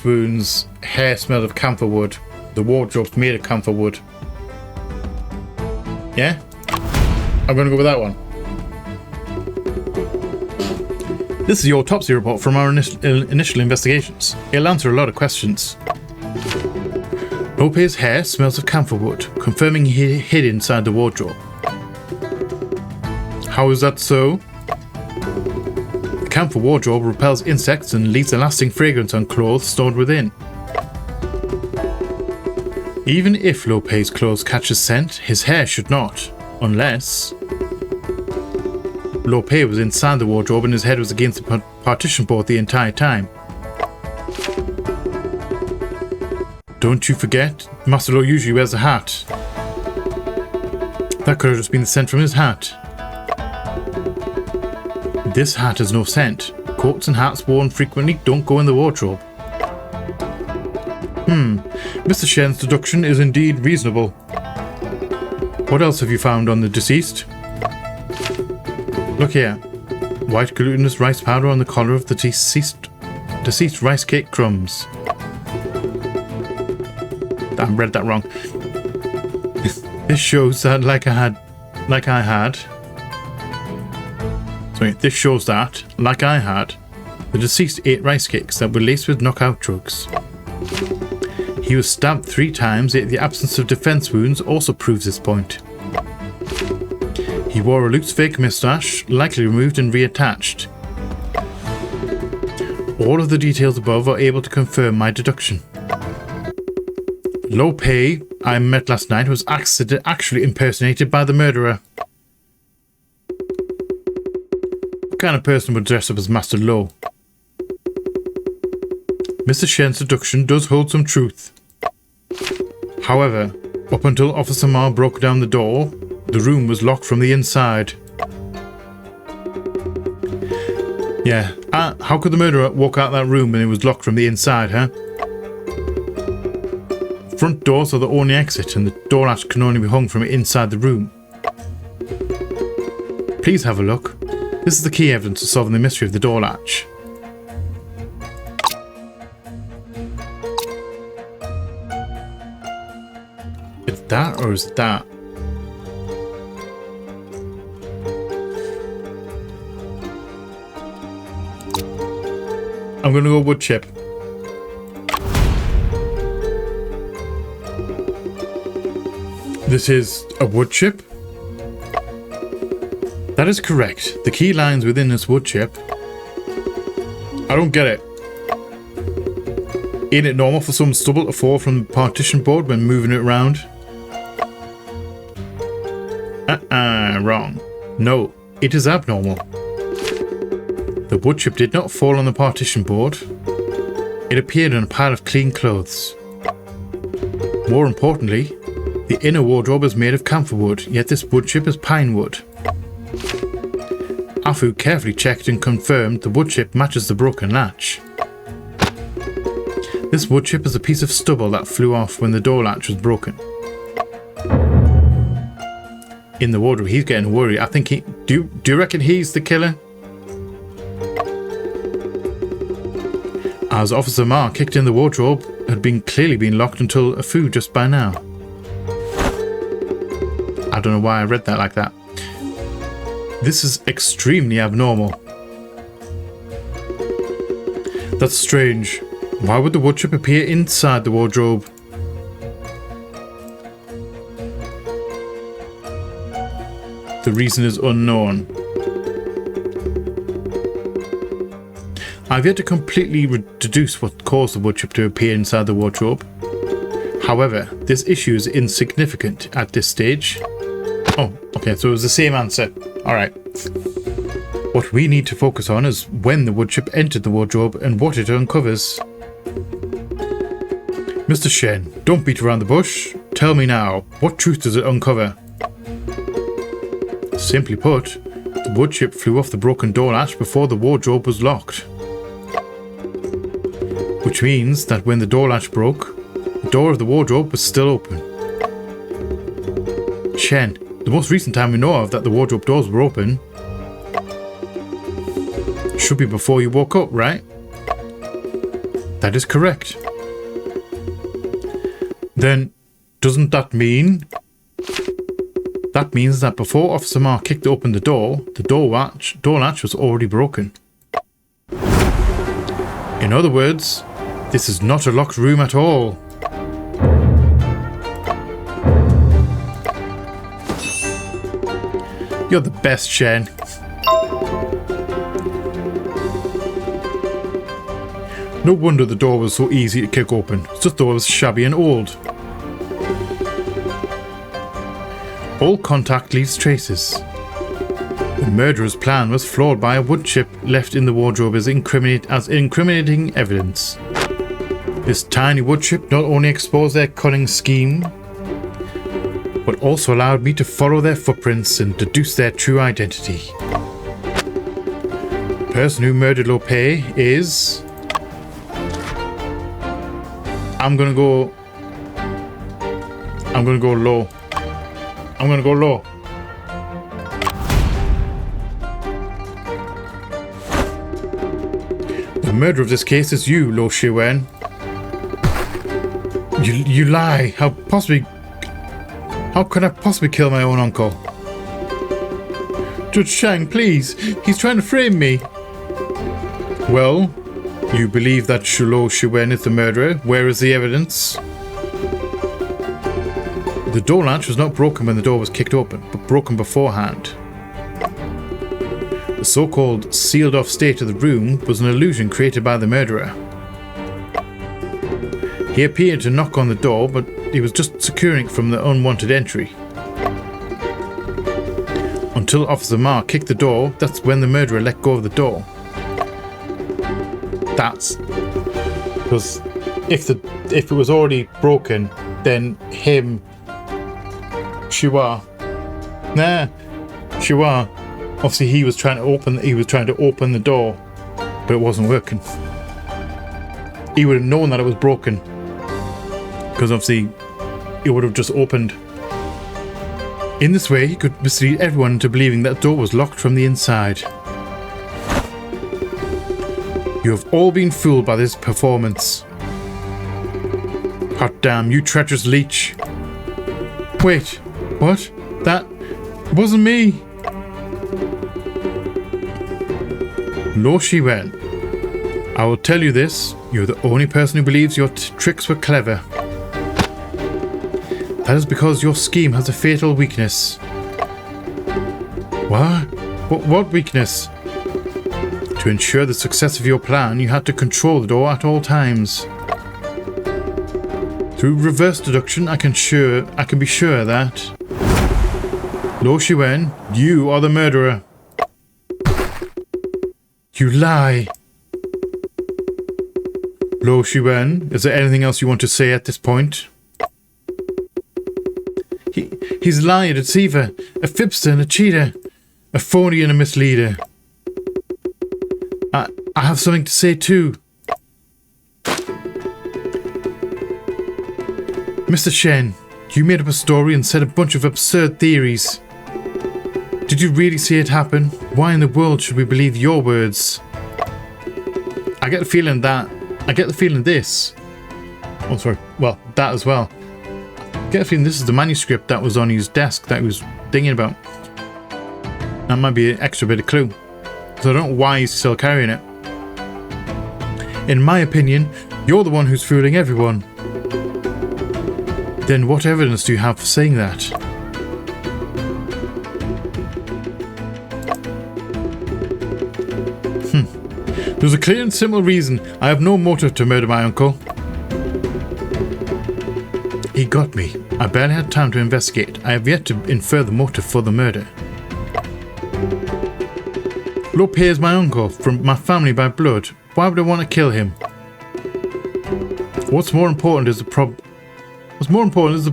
wounds, hair smelled of camphor wood, the wardrobe's made of camphor wood. Yeah? I'm gonna go with that one. This is your autopsy report from our initial investigations. It'll answer a lot of questions. Lo Pei's hair smells of camphor wood, confirming he hid inside the wardrobe. How is that so? The camphor wardrobe repels insects and leaves a lasting fragrance on clothes stored within. Even if Lo Pei's clothes catch a scent, his hair should not, unless Lo Pei was inside the wardrobe and his head was against the partition board the entire time. Don't you forget, Master Lo usually wears a hat. That could have just been the scent from his hat. This hat has no scent. Coats and hats worn frequently don't go in the wardrobe. Mr. Shen's deduction is indeed reasonable. What else have you found on the deceased? Look here. White glutinous rice powder on the collar of the deceased rice cake crumbs. I read that wrong. This shows that the deceased ate rice cakes that were laced with knockout drugs. He was stabbed 3 times, yet the absence of defense wounds also proves this point. He wore a loose fake moustache, likely removed and reattached. All of the details above are able to confirm my deduction. Lo Pei, I met last night, was actually impersonated by the murderer. What kind of person would dress up as Master Lo? Mr. Shen's deduction does hold some truth. However, up until Officer Ma broke down the door, the room was locked from the inside. Yeah, how could the murderer walk out that room when it was locked from the inside, huh? front doors are the only exit, and the door latch can only be hung from inside the room. Please have a look. This is the key evidence to solving the mystery of the door latch. Is that or is it that? I'm gonna go wood chip. This is a wood chip? That is correct. The key lies within this wood chip. I don't get it. Ain't it normal for some stubble to fall from the partition board when moving it around? Wrong. No, it is abnormal. The wood chip did not fall on the partition board. It appeared on a pile of clean clothes. More importantly, the inner wardrobe is made of camphor wood, yet this wood chip is pine wood. Afu carefully checked and confirmed the wood chip matches the broken latch. This wood chip is a piece of stubble that flew off when the door latch was broken. In the wardrobe, he's getting worried. I think he... Do you reckon he's the killer? As Officer Ma kicked in the wardrobe, had clearly been locked until Afu just by now. I don't know why I read that like that. This is extremely abnormal. That's strange. Why would the wood chip appear inside the wardrobe? The reason is unknown. I've yet to completely deduce what caused the wood chip to appear inside the wardrobe. However, this issue is insignificant at this stage. Oh, okay, so it was the same answer. Alright. What we need to focus on is when the wood chip entered the wardrobe and what it uncovers. Mr. Shen, don't beat around the bush. Tell me now, what truth does it uncover? Simply put, the wood chip flew off the broken door latch before the wardrobe was locked. Which means that when the door latch broke, the door of the wardrobe was still open. Shen, the most recent time we know of that the wardrobe doors were open should be before you woke up, right? That is correct. Then, doesn't that mean... That means that before Officer Ma kicked open the door latch was already broken. In other words, this is not a locked room at all. You're the best, Shen. No wonder the door was so easy to kick open. It's just though it was shabby and old. All contact leaves traces. The murderer's plan was flawed by a wood chip left in the wardrobe as incriminating evidence. This tiny wood chip not only exposed their cunning scheme, but also allowed me to follow their footprints and deduce their true identity. The person who murdered Lope is... I'm gonna go low. I'm gonna go low. The murderer of this case is you, Lo Shiwen. You lie. How could I possibly kill my own uncle? Judge Shang, please. He's trying to frame me. Well, you believe that Lo Shiwen is the murderer. Where is the evidence? The door latch was not broken when the door was kicked open, but broken beforehand. The so-called sealed-off state of the room was an illusion created by the murderer. He appeared to knock on the door, but he was just securing it from the unwanted entry. Until Officer Ma kicked the door, that's when the murderer let go of the door. That's because if it was already broken, then him, Shiwa, obviously he was trying to open the door, but it wasn't working. He would have known that it was broken. Because obviously, it would have just opened. In this way, he could mislead everyone into believing that the door was locked from the inside. You have all been fooled by this performance. Hot damn, you treacherous leech. Wait, what? That wasn't me. Lo Shiwen, I will tell you this, you're the only person who believes your tricks were clever. That is because your scheme has a fatal weakness. What? What weakness? To ensure the success of your plan, you had to control the door at all times. Through reverse deduction, I can be sure that Lo Shiwen, you are the murderer. You lie. Lo Shiwen, is there anything else you want to say at this point? He's a liar, a deceiver, a fibster and a cheater, a phony and a misleader. I have something to say too. Mr. Shen, you made up a story and said a bunch of absurd theories. Did you really see it happen? Why in the world should we believe your words? I get the feeling this. Oh, sorry. Well, that as well. I get the feeling this is the manuscript that was on his desk that he was thinking about. That might be an extra bit of clue. So I don't know why he's still carrying it. In my opinion, you're the one who's fooling everyone. Then what evidence do you have for saying that? There's a clear and simple reason. I have no motive to murder my uncle. He got me. I barely had time to investigate. I have yet to infer the motive for the murder. Lope is my uncle, from my family by blood. Why would I want to kill him? What's more important is the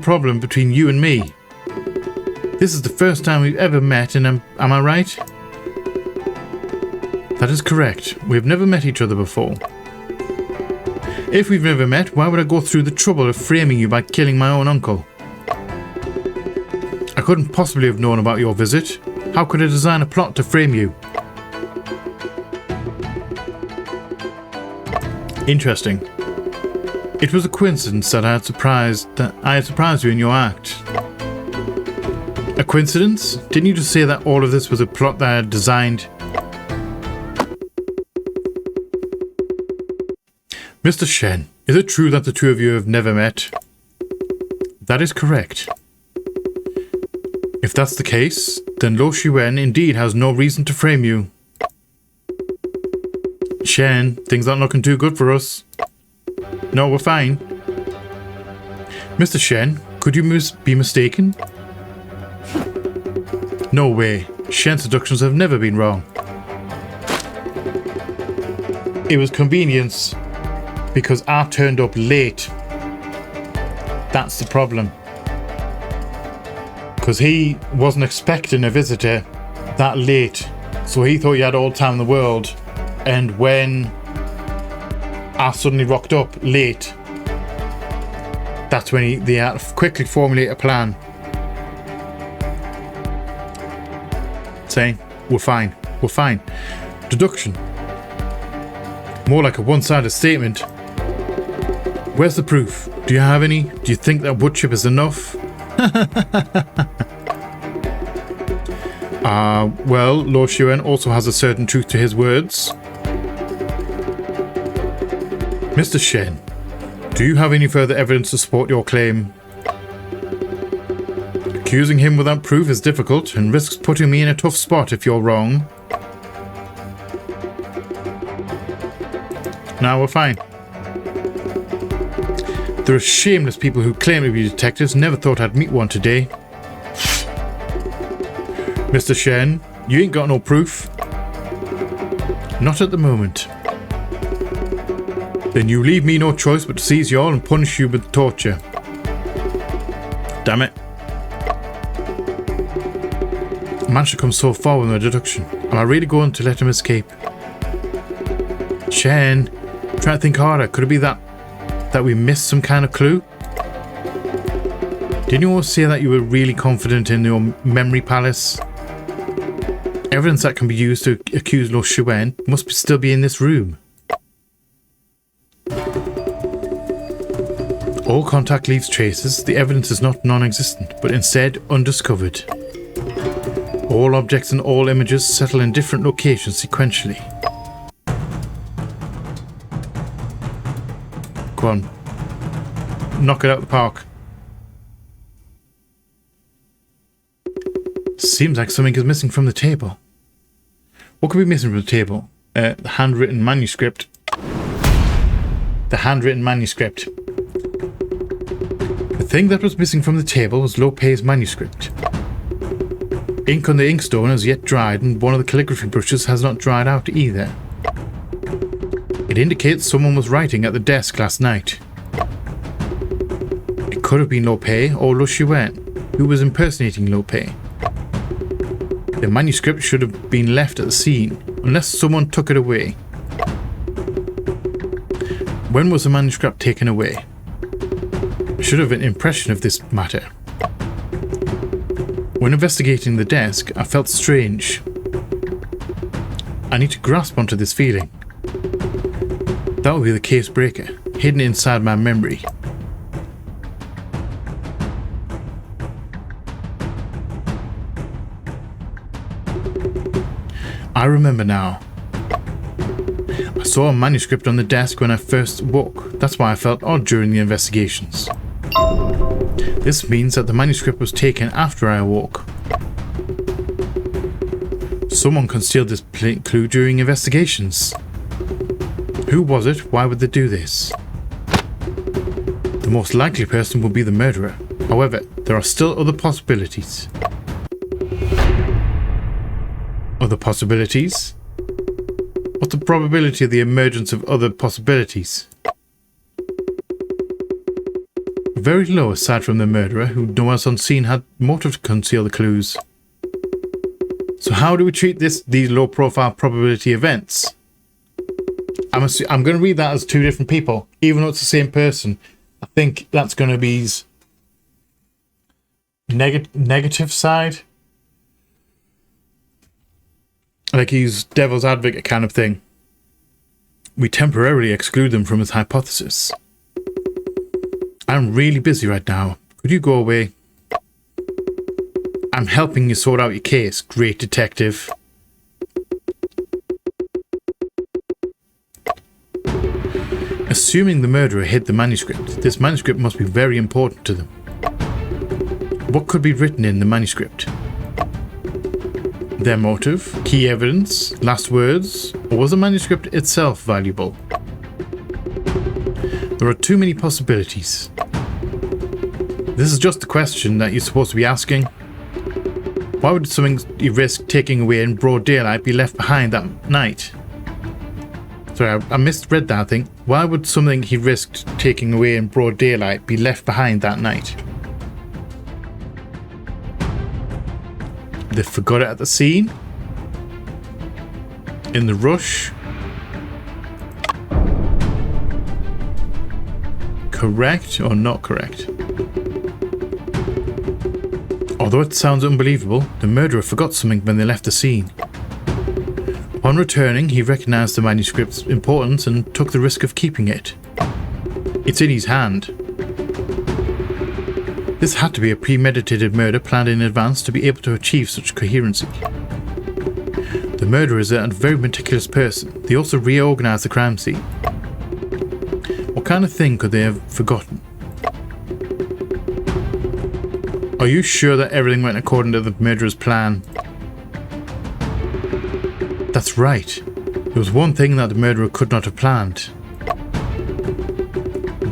problem between you and me. This is the first time we've ever met, and am I right? That is correct. We've never met each other before. If we've never met, why would I go through the trouble of framing you by killing my own uncle? I couldn't possibly have known about your visit. How could I design a plot to frame you? Interesting. It was a coincidence that I had surprised you in your act. A coincidence? Didn't you just say that all of this was a plot that I had designed? Mr. Shen, is it true that the two of you have never met? That is correct. If that's the case, then Lo Shiwen indeed has no reason to frame you. Shen, things aren't looking too good for us. No, we're fine. Mr. Shen, could you be mistaken? No way. Shen's deductions have never been wrong. It was convenience. Because I turned up late. That's the problem. Because he wasn't expecting a visitor that late. So he thought he had all the time in the world. And when I suddenly rocked up late, that's when they had to quickly formulate a plan. Saying, we're fine. We're fine. Deduction. More like a one-sided statement. Where's the proof? Do you have any? Do you think that wood chip is enough? Well, Lo Shiwen also has a certain truth to his words. Mr. Shen, do you have any further evidence to support your claim? Accusing him without proof is difficult and risks putting me in a tough spot if you're wrong. Now we're fine. There are shameless people who claim to be detectives. Never thought I'd meet one today. Mr. Shen, you ain't got no proof. Not at the moment. Then you leave me no choice but to seize you all and punish you with torture. Damn it. I managed to come so far with my deduction. Am I really going to let him escape? Shen, try to think harder. Could it be that we missed some kind of clue? Didn't you always say that you were really confident in your memory palace? Evidence that can be used to accuse Lo Shuen must still be in this room. All contact leaves traces. The evidence is not non-existent, but instead undiscovered. All objects and all images settle in different locations sequentially. Go on. Knock it out of the park. Seems like something is missing from the table. What could be missing from the table? The handwritten manuscript. The handwritten manuscript. The thing that was missing from the table was Lope's manuscript. Ink on the inkstone has yet dried, and one of the calligraphy brushes has not dried out either. It indicates someone was writing at the desk last night. It could have been Lope or Lo Shuen, who was impersonating Lope. The manuscript should have been left at the scene, unless someone took it away. When was the manuscript taken away? I should have an impression of this matter. When investigating the desk, I felt strange. I need to grasp onto this feeling. That will be the case breaker, hidden inside my memory. I remember now. I saw a manuscript on the desk when I first woke. That's why I felt odd during the investigations. This means that the manuscript was taken after I awoke. Someone concealed this clue during investigations. Who was it? Why would they do this? The most likely person would be the murderer. However, there are still other possibilities. Other possibilities? What's the probability of the emergence of other possibilities? Very low, aside from the murderer, who no one else on scene had motive to conceal the clues. So how do we treat these low-profile probability events? I'm going to read that as two different people, even though it's the same person. I think that's going to be his negative side. Like he's devil's advocate kind of thing. We temporarily exclude them from his hypothesis. I'm really busy right now. Could you go away? I'm helping you sort out your case, great detective. Assuming the murderer hid the manuscript, this manuscript must be very important to them. What could be written in the manuscript? Their motive, key evidence, last words, or was the manuscript itself valuable? There are too many possibilities. This is just the question that you're supposed to be asking. Why would something you risk taking away in broad daylight be left behind that night? Sorry, I misread that thing. Why would something he risked taking away in broad daylight be left behind that night? They forgot it at the scene? In the rush? Correct or not correct? Although it sounds unbelievable, the murderer forgot something when they left the scene. Upon returning, he recognized the manuscript's importance and took the risk of keeping it. It's in his hand. This had to be a premeditated murder planned in advance to be able to achieve such coherency. The murderer is a very meticulous person. They also reorganized the crime scene. What kind of thing could they have forgotten? Are you sure that everything went according to the murderer's plan? That's right. There was one thing that the murderer could not have planned.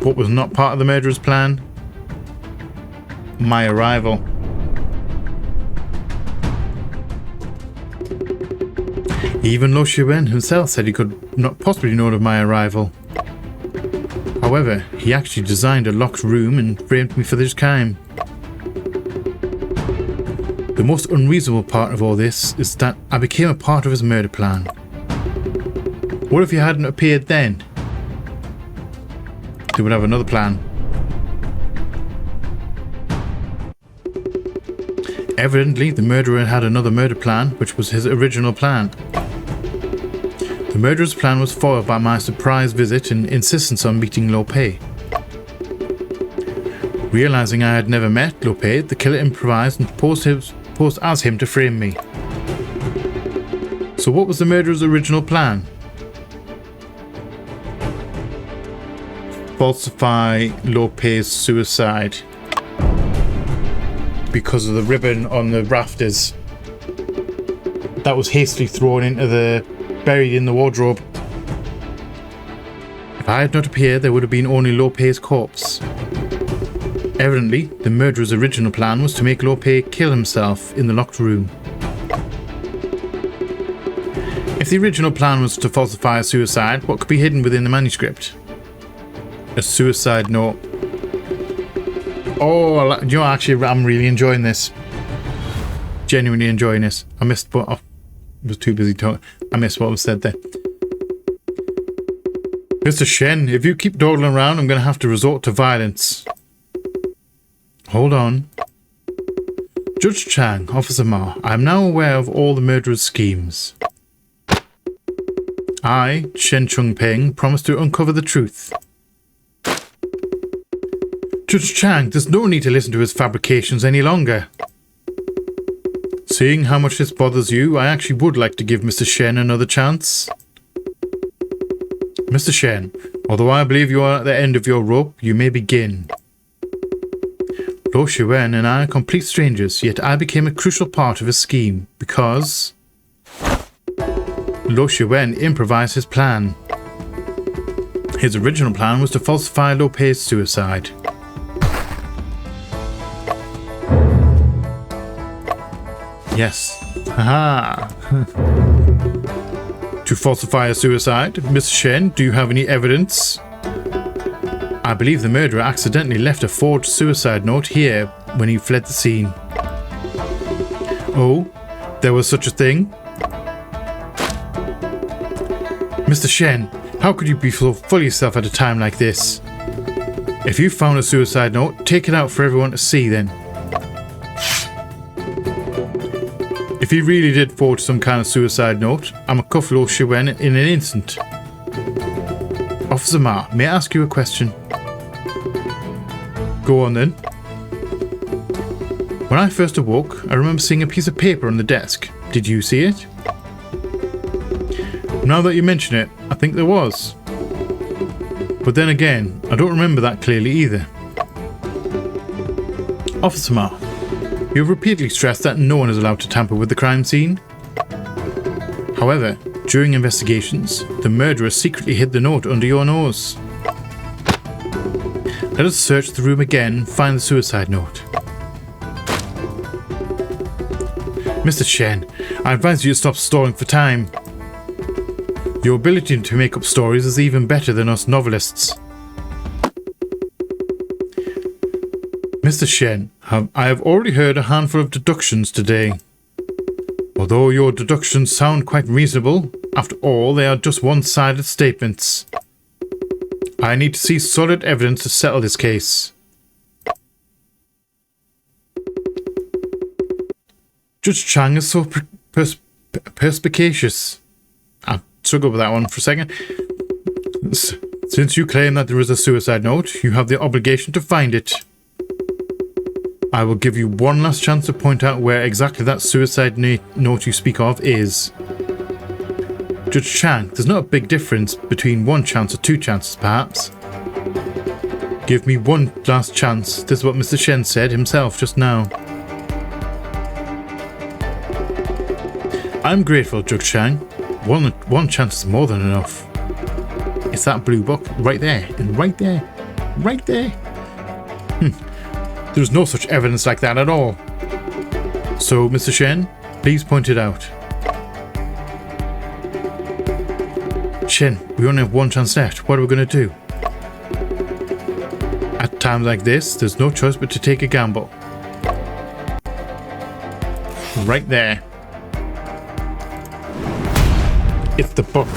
What was not part of the murderer's plan? My arrival. Even Lo Shuen himself said he could not possibly know of my arrival. However, he actually designed a locked room and framed me for this crime. The most unreasonable part of all this is that I became a part of his murder plan. What if you hadn't appeared then? They would have another plan. Evidently, the murderer had another murder plan, which was his original plan. The murderer's plan was foiled by my surprise visit and insistence on meeting Lope. Realizing I had never met Lope, the killer improvised and posed as him to frame me. So what was the murderer's original plan? Falsify Lope's suicide because of the ribbon on the rafters that was hastily thrown into buried in the wardrobe. If I had not appeared, there would have been only Lope's corpse. Evidently, the murderer's original plan was to make Lope kill himself in the locked room. If the original plan was to falsify a suicide, what could be hidden within the manuscript? A suicide note. Oh, you know, actually, I'm really enjoying this. Genuinely enjoying this. I missed what I was too busy talking. I missed what was said there. Mr. Shen, if you keep dawdling around, I'm going to have to resort to violence. Hold on. Judge Chang, Officer Ma, I am now aware of all the murderer's schemes. I, Shen Chungping, promise to uncover the truth. Judge Chang, there's no need to listen to his fabrications any longer. Seeing how much this bothers you, I actually would like to give Mr. Shen another chance. Mr. Shen, although I believe you are at the end of your rope, you may begin. Lo Shuen and I are complete strangers, yet I became a crucial part of his scheme because Lo Shuen improvised his plan. His original plan was to falsify Lope's suicide. Yes. Haha. To falsify a suicide, Mr. Shen, do you have any evidence? I believe the murderer accidentally left a forged suicide note here when he fled the scene. Oh, there was such a thing? Mr. Shen, how could you be so full of yourself at a time like this? If you found a suicide note, take it out for everyone to see then. If he really did forge some kind of suicide note, I'ma cuff Lo Shuen in an instant. Officer Ma, may I ask you a question? Go on then. When I first awoke, I remember seeing a piece of paper on the desk. Did you see it? Now that you mention it, I think there was. But then again, I don't remember that clearly either. Officer Ma, you have repeatedly stressed that no one is allowed to tamper with the crime scene. However, during investigations, the murderer secretly hid the note under your nose. Let us search the room again and find the suicide note. Mr. Shen, I advise you to stop stalling for time. Your ability to make up stories is even better than us novelists. Mr. Shen, I have already heard a handful of deductions today. Although your deductions sound quite reasonable, after all, they are just one-sided statements. I need to see solid evidence to settle this case. Judge Chang is so perspicacious. I'll struggle with that one for a second. Since you claim that there is a suicide note, you have the obligation to find it. I will give you one last chance to point out where exactly that suicide note you speak of is. Judge Chang, there's not a big difference between one chance or two chances, perhaps. Give me one last chance. This is what Mr. Shen said himself just now. I'm grateful, Judge Chang. One chance is more than enough. It's that blue book right there, and right there, right there. There's no such evidence like that at all. So, Mr. Shen, please point it out. Shen, we only have one chance left. What are we going to do? At times like this, there's no choice but to take a gamble. Right there. It's the book.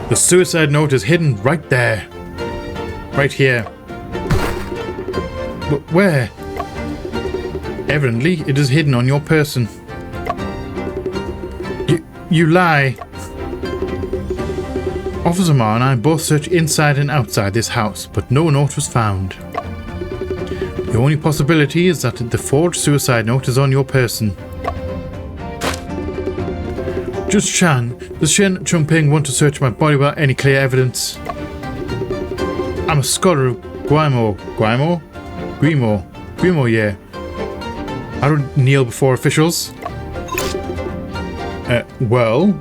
The suicide note is hidden right there. Right here. But where? Evidently, it is hidden on your person. You lie. Officer Ma and I both searched inside and outside this house, but no note was found. The only possibility is that the forged suicide note is on your person. Just Shan, does Shen Chongping want to search my body without any clear evidence? I'm a scholar of Grimoire, yeah. I don't kneel before officials. Well,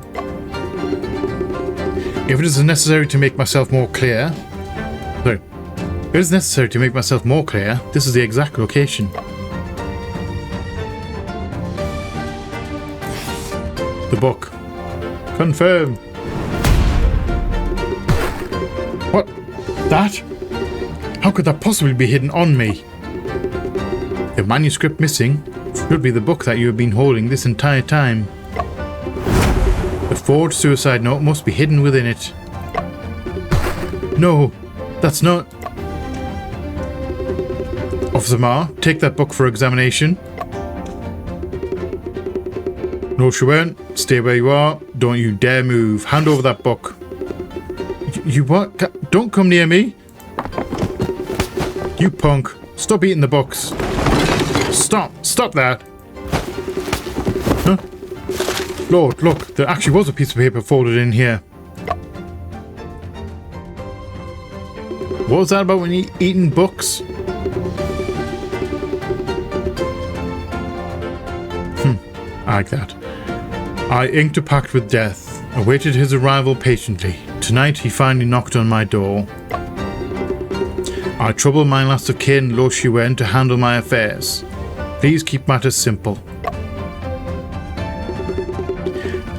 if it is necessary to make myself more clear... Sorry. If it is necessary to make myself more clear, this is the exact location. The book. Confirm. What? That? How could that possibly be hidden on me? The manuscript missing should be the book that you have been holding this entire time. The forged suicide note must be hidden within it. No, that's not... Officer Ma, take that book for examination. No, Shuen, stay where you are. Don't you dare move. Hand over that book. You what? Don't come near me. You punk. Stop eating the books. Stop that. Huh? Lord, look, there actually was a piece of paper folded in here. What was that about when you eating books? I like that. I inked a pact with death, awaited his arrival patiently. Tonight he finally knocked on my door. I troubled my last of kin, Lo Shuen, to handle my affairs. Please keep matters simple.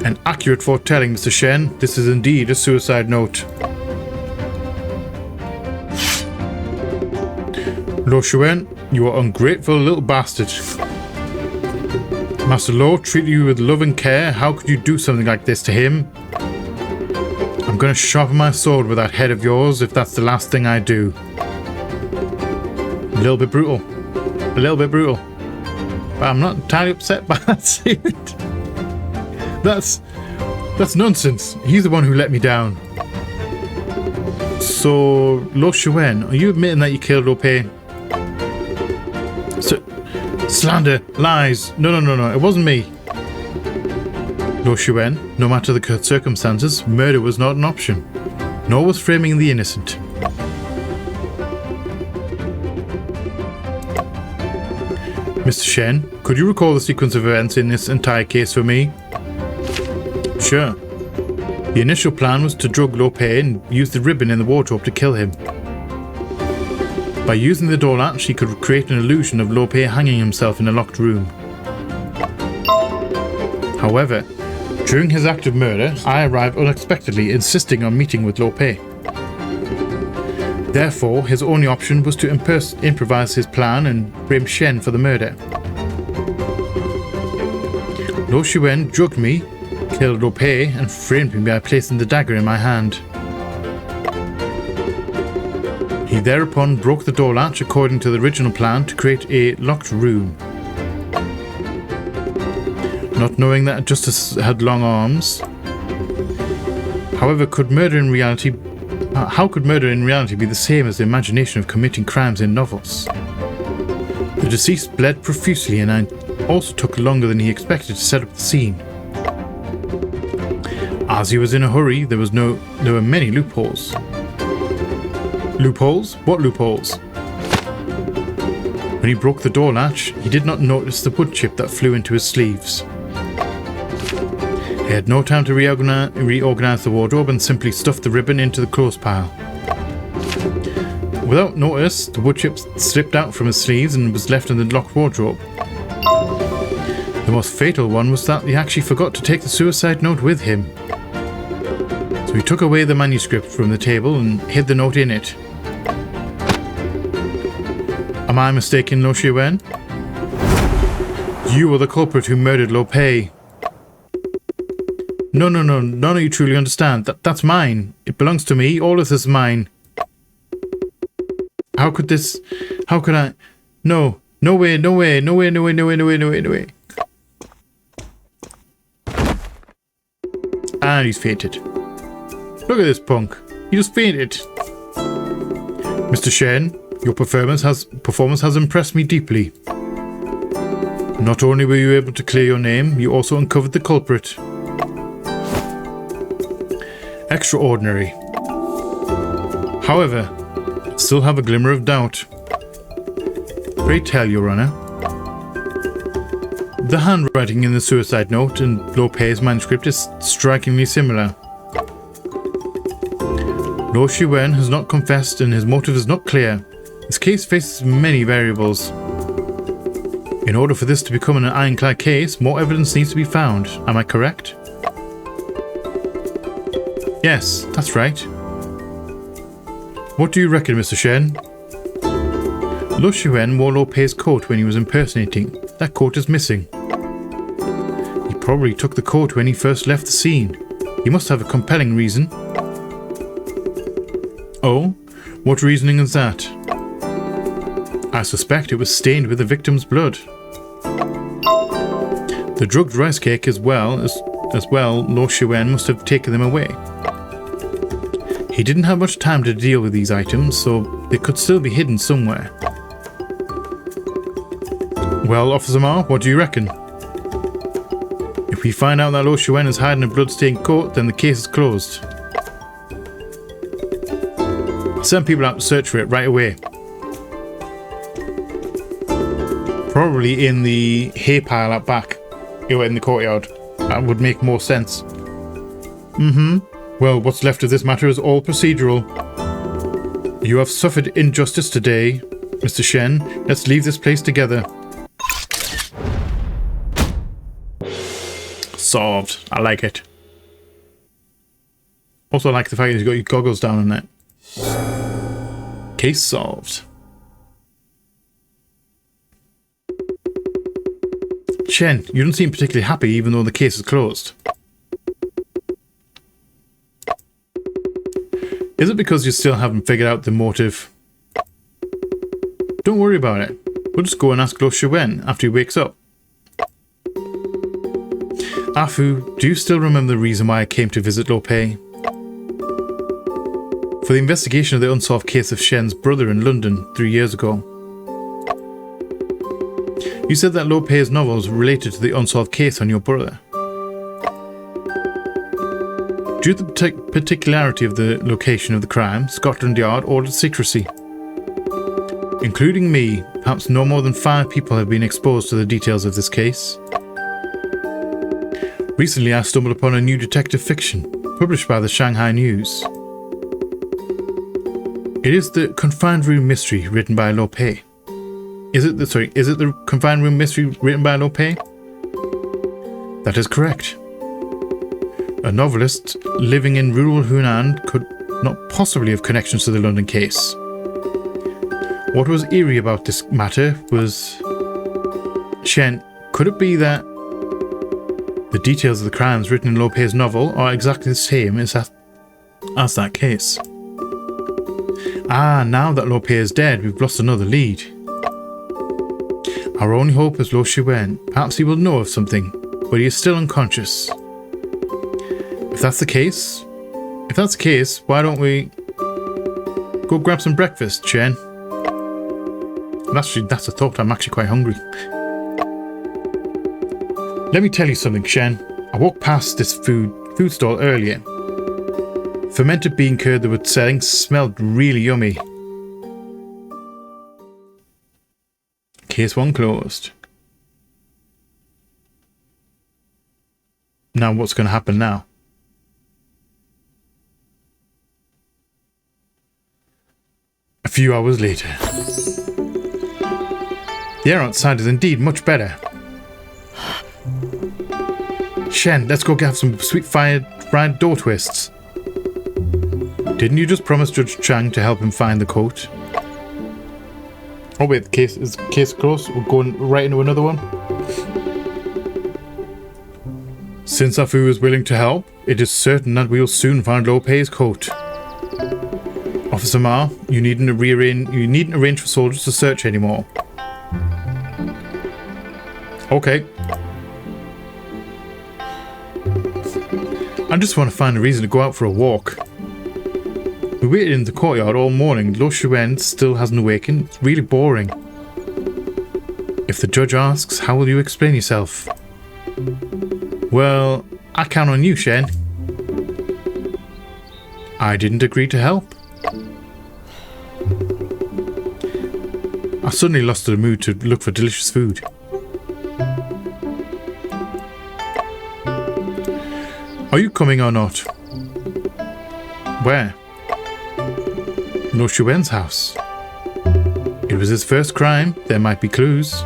An accurate foretelling, Mr. Shen. This is indeed a suicide note. Lo Shuen, you are ungrateful little bastard. Master Lo treated you with love and care. How could you do something like this to him? I'm going to sharpen my sword with that head of yours if that's the last thing I do. A little bit brutal. A little bit brutal. But I'm not entirely upset by that statement. That's nonsense. He's the one who let me down. So, Lo Shuen, are you admitting that you killed Lo Pei? Slander, lies. No, it wasn't me. Lo Shuen, no matter the circumstances, murder was not an option. Nor was framing the innocent. Mr. Shen, could you recall the sequence of events in this entire case for me? Sure. The initial plan was to drug Lo Pei and use the ribbon in the wardrobe to kill him. By using the door latch, he could create an illusion of Lo Pei hanging himself in a locked room. However, during his act of murder, I arrived unexpectedly, insisting on meeting with Lo Pei. Therefore, his only option was to improvise his plan and frame Shen for the murder. Lo Shuen drugged me, killed Lo Pei, and framed me by placing the dagger in my hand. He thereupon broke the door latch according to the original plan to create a locked room. Not knowing that justice had long arms. However, how could murder in reality be the same as the imagination of committing crimes in novels? The deceased bled profusely, and it also took longer than he expected to set up the scene. As he was in a hurry, there were many loopholes. Loopholes? What loopholes? When he broke the door latch, he did not notice the wood chip that flew into his sleeves. He had no time to reorganize the wardrobe and simply stuffed the ribbon into the clothes pile. Without notice, the wood chip slipped out from his sleeves and was left in the locked wardrobe. The most fatal one was that he actually forgot to take the suicide note with him. So he took away the manuscript from the table and hid the note in it. Am I mistaken, Lo Shuen? You are the culprit who murdered Lo Pei. No, none of you truly understand. That's mine. It belongs to me. All of this is mine. How could I... No, No way, no way, no way, no way, no way, no way, no way, no way. And he's fainted. Look at this punk. He just fainted. Mr. Shen, your performance has impressed me deeply. Not only were you able to clear your name, you also uncovered the culprit. Extraordinary. However, I still have a glimmer of doubt. Pray tell, Your Honor. The handwriting in the suicide note and Lopez's manuscript is strikingly similar. Lo Shiwen has not confessed and his motive is not clear. This case faces many variables. In order for this to become an ironclad case, more evidence needs to be found. Am I correct? Yes, that's right. What do you reckon, Mr. Shen? Lo Shiwen wore Lopez's coat when he was impersonating. That coat is missing. He probably took the coat when he first left the scene. He must have a compelling reason. Oh? What reasoning is that? I suspect it was stained with the victim's blood. The drugged rice cake as well, Lo Shiwen must have taken them away. He didn't have much time to deal with these items, so they could still be hidden somewhere. Well, Officer Ma, what do you reckon? If we find out that Lo Shiwen is hiding a blood-stained coat, then the case is closed. I'll send people out to search for it right away. Probably in the hay pile out back, in the courtyard. That would make more sense. Well, what's left of this matter is all procedural. You have suffered injustice today, Mr. Shen. Let's leave this place together. Solved. I like it. Also, I like the fact that you've got your goggles down on that. Case solved. Shen, you don't seem particularly happy even though the case is closed. Is it because you still haven't figured out the motive? Don't worry about it. We'll just go and ask Lo Shiwen after he wakes up. Afu, do you still remember the reason why I came to visit Lope? For the investigation of the unsolved case of Shen's brother in London 3 years ago. You said that Lope's novels related to the unsolved case on your brother. Due to the particularity of the location of the crime, Scotland Yard ordered secrecy. Including me, perhaps no more than 5 people have been exposed to the details of this case. Recently, I stumbled upon a new detective fiction, published by the Shanghai News. It is the Confined Room Mystery written by Lope. Is it the Confined Room Mystery written by Lope? That is correct. A novelist living in rural Hunan could not possibly have connections to the London case. What was eerie about this matter was... Shen, could it be that the details of the crimes written in Lope's novel are exactly the same as that case? Ah, now that Lope is dead, we've lost another lead. Our only hope is Lo Shiwen. Perhaps he will know of something, but he is still unconscious. If that's the case, why don't we go grab some breakfast, Shen? That's a thought. I'm actually quite hungry. Let me tell you something, Shen. I walked past this food stall earlier. Fermented bean curd they were selling smelled really yummy. Case 1 closed. Now what's going to happen now? A few hours later. The air outside is indeed much better. Shen, let's go have some sweet fried dough twists. Didn't you just promise Judge Chang to help him find the coat? Oh wait, is the case closed? We're going right into another one? Since Afu is willing to help, it is certain that we will soon find Lope's coat. Officer Ma, you needn't arrange for soldiers to search anymore. Okay. I just want to find a reason to go out for a walk. We waited in the courtyard all morning. Lo Shuen still hasn't awakened. It's really boring. If the judge asks, how will you explain yourself? Well, I count on you, Shen. I didn't agree to help. I suddenly lost the mood to look for delicious food. Are you coming or not? Where? Lo Shuen's house. It was his first crime. There might be clues.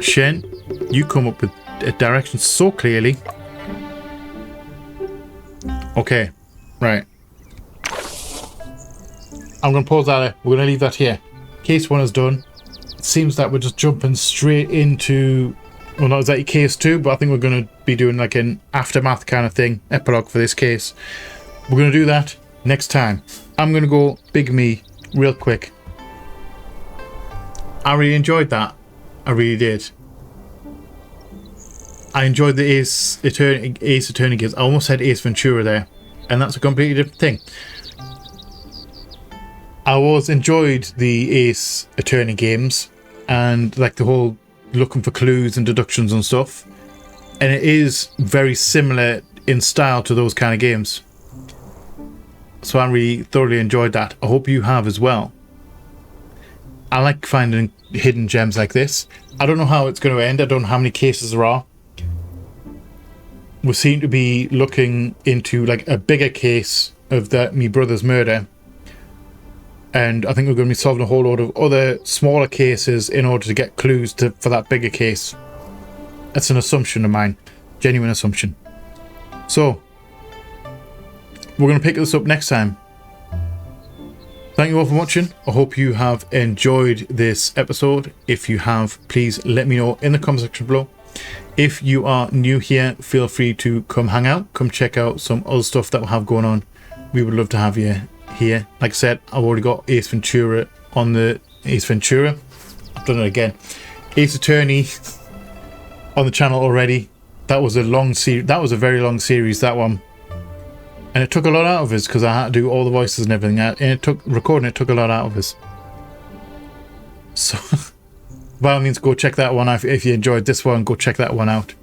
Shen, you come up with a direction so clearly. Okay, right. I'm going to pause that there. We're going to leave that here. Case 1 is done. It seems that we're just jumping straight into... Well, not exactly case 2, but I think we're going to be doing like an aftermath kind of thing. Epilogue for this case. We're going to do that next time. I'm going to go Big Me real quick. I really enjoyed that. I really did. I enjoyed the Ace Attorney games. I almost said Ace Ventura there. And that's a completely different thing. I always enjoyed the Ace Attorney games. And like the whole looking for clues and deductions and stuff. And it is very similar in style to those kind of games. So I really thoroughly enjoyed that. I hope you have as well. I like finding hidden gems like this. I don't know how it's going to end. I don't know how many cases there are. We seem to be looking into like a bigger case of that me brother's murder. And I think we're going to be solving a whole load of other smaller cases in order to get clues for that bigger case. That's an assumption of mine. Genuine assumption. So, we're going to pick this up next time. Thank you all for watching. I hope you have enjoyed this episode. If you have, please let me know in the comment section below. If you are new here, feel free to come hang out. Come check out some other stuff that we'll have going on. We would love to have you here. Like I said, I've already got Ace Ventura on the Ace Ventura. I've done it again. Ace Attorney on the channel already. That was a long series. That was a very long series, that one. And it took a lot out of us because I had to do all the voices and everything. And it took recording. It took a lot out of us. So, by all means, go check that one out. If you enjoyed this one, go check that one out.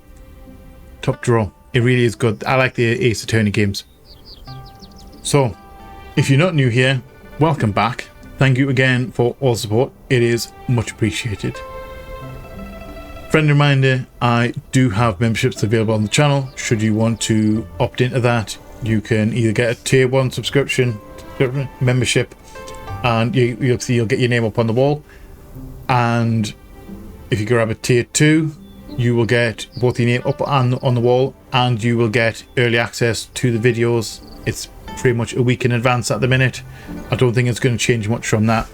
Top draw. It really is good. I like the Ace Attorney games. So, if you're not new here, welcome back. Thank you again for all the support. It is much appreciated. Friendly reminder, I do have memberships available on the channel. Should you want to opt into that, you can either get a tier 1 subscription membership, and you'll see you'll get your name up on the wall. And if you grab a tier 2, you will get both your name up on the wall, and you will get early access to the videos. It's pretty much a week in advance at the minute. I don't think it's going to change much from that.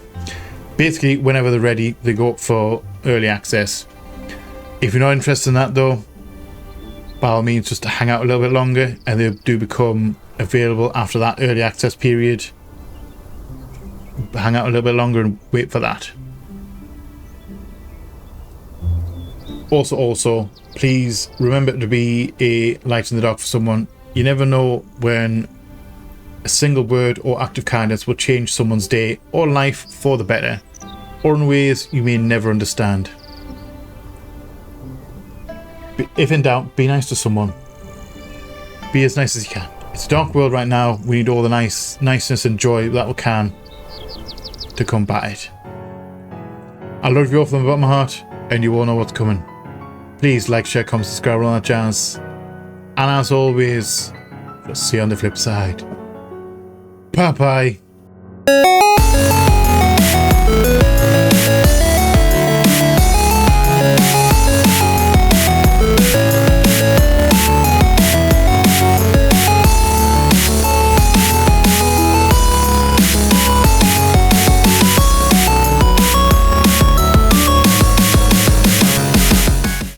Basically, whenever they're ready, they go up for early access. If you're not interested in that though, by all means, just hang out a little bit longer, and they do become available after that early access period. Hang out a little bit longer and wait for that. Also, please remember to be a light in the dark for someone. You never know when a single word or act of kindness will change someone's day or life for the better, or in ways you may never understand. If in doubt, be nice to someone. Be as nice as you can. It's a dark world right now. We need all the niceness and joy that we can to combat it. I love you all from the bottom of my heart, and you all know what's coming. Please like, share, comment, subscribe, all that jazz. And as always, we'll see you on the flip side. Bye bye.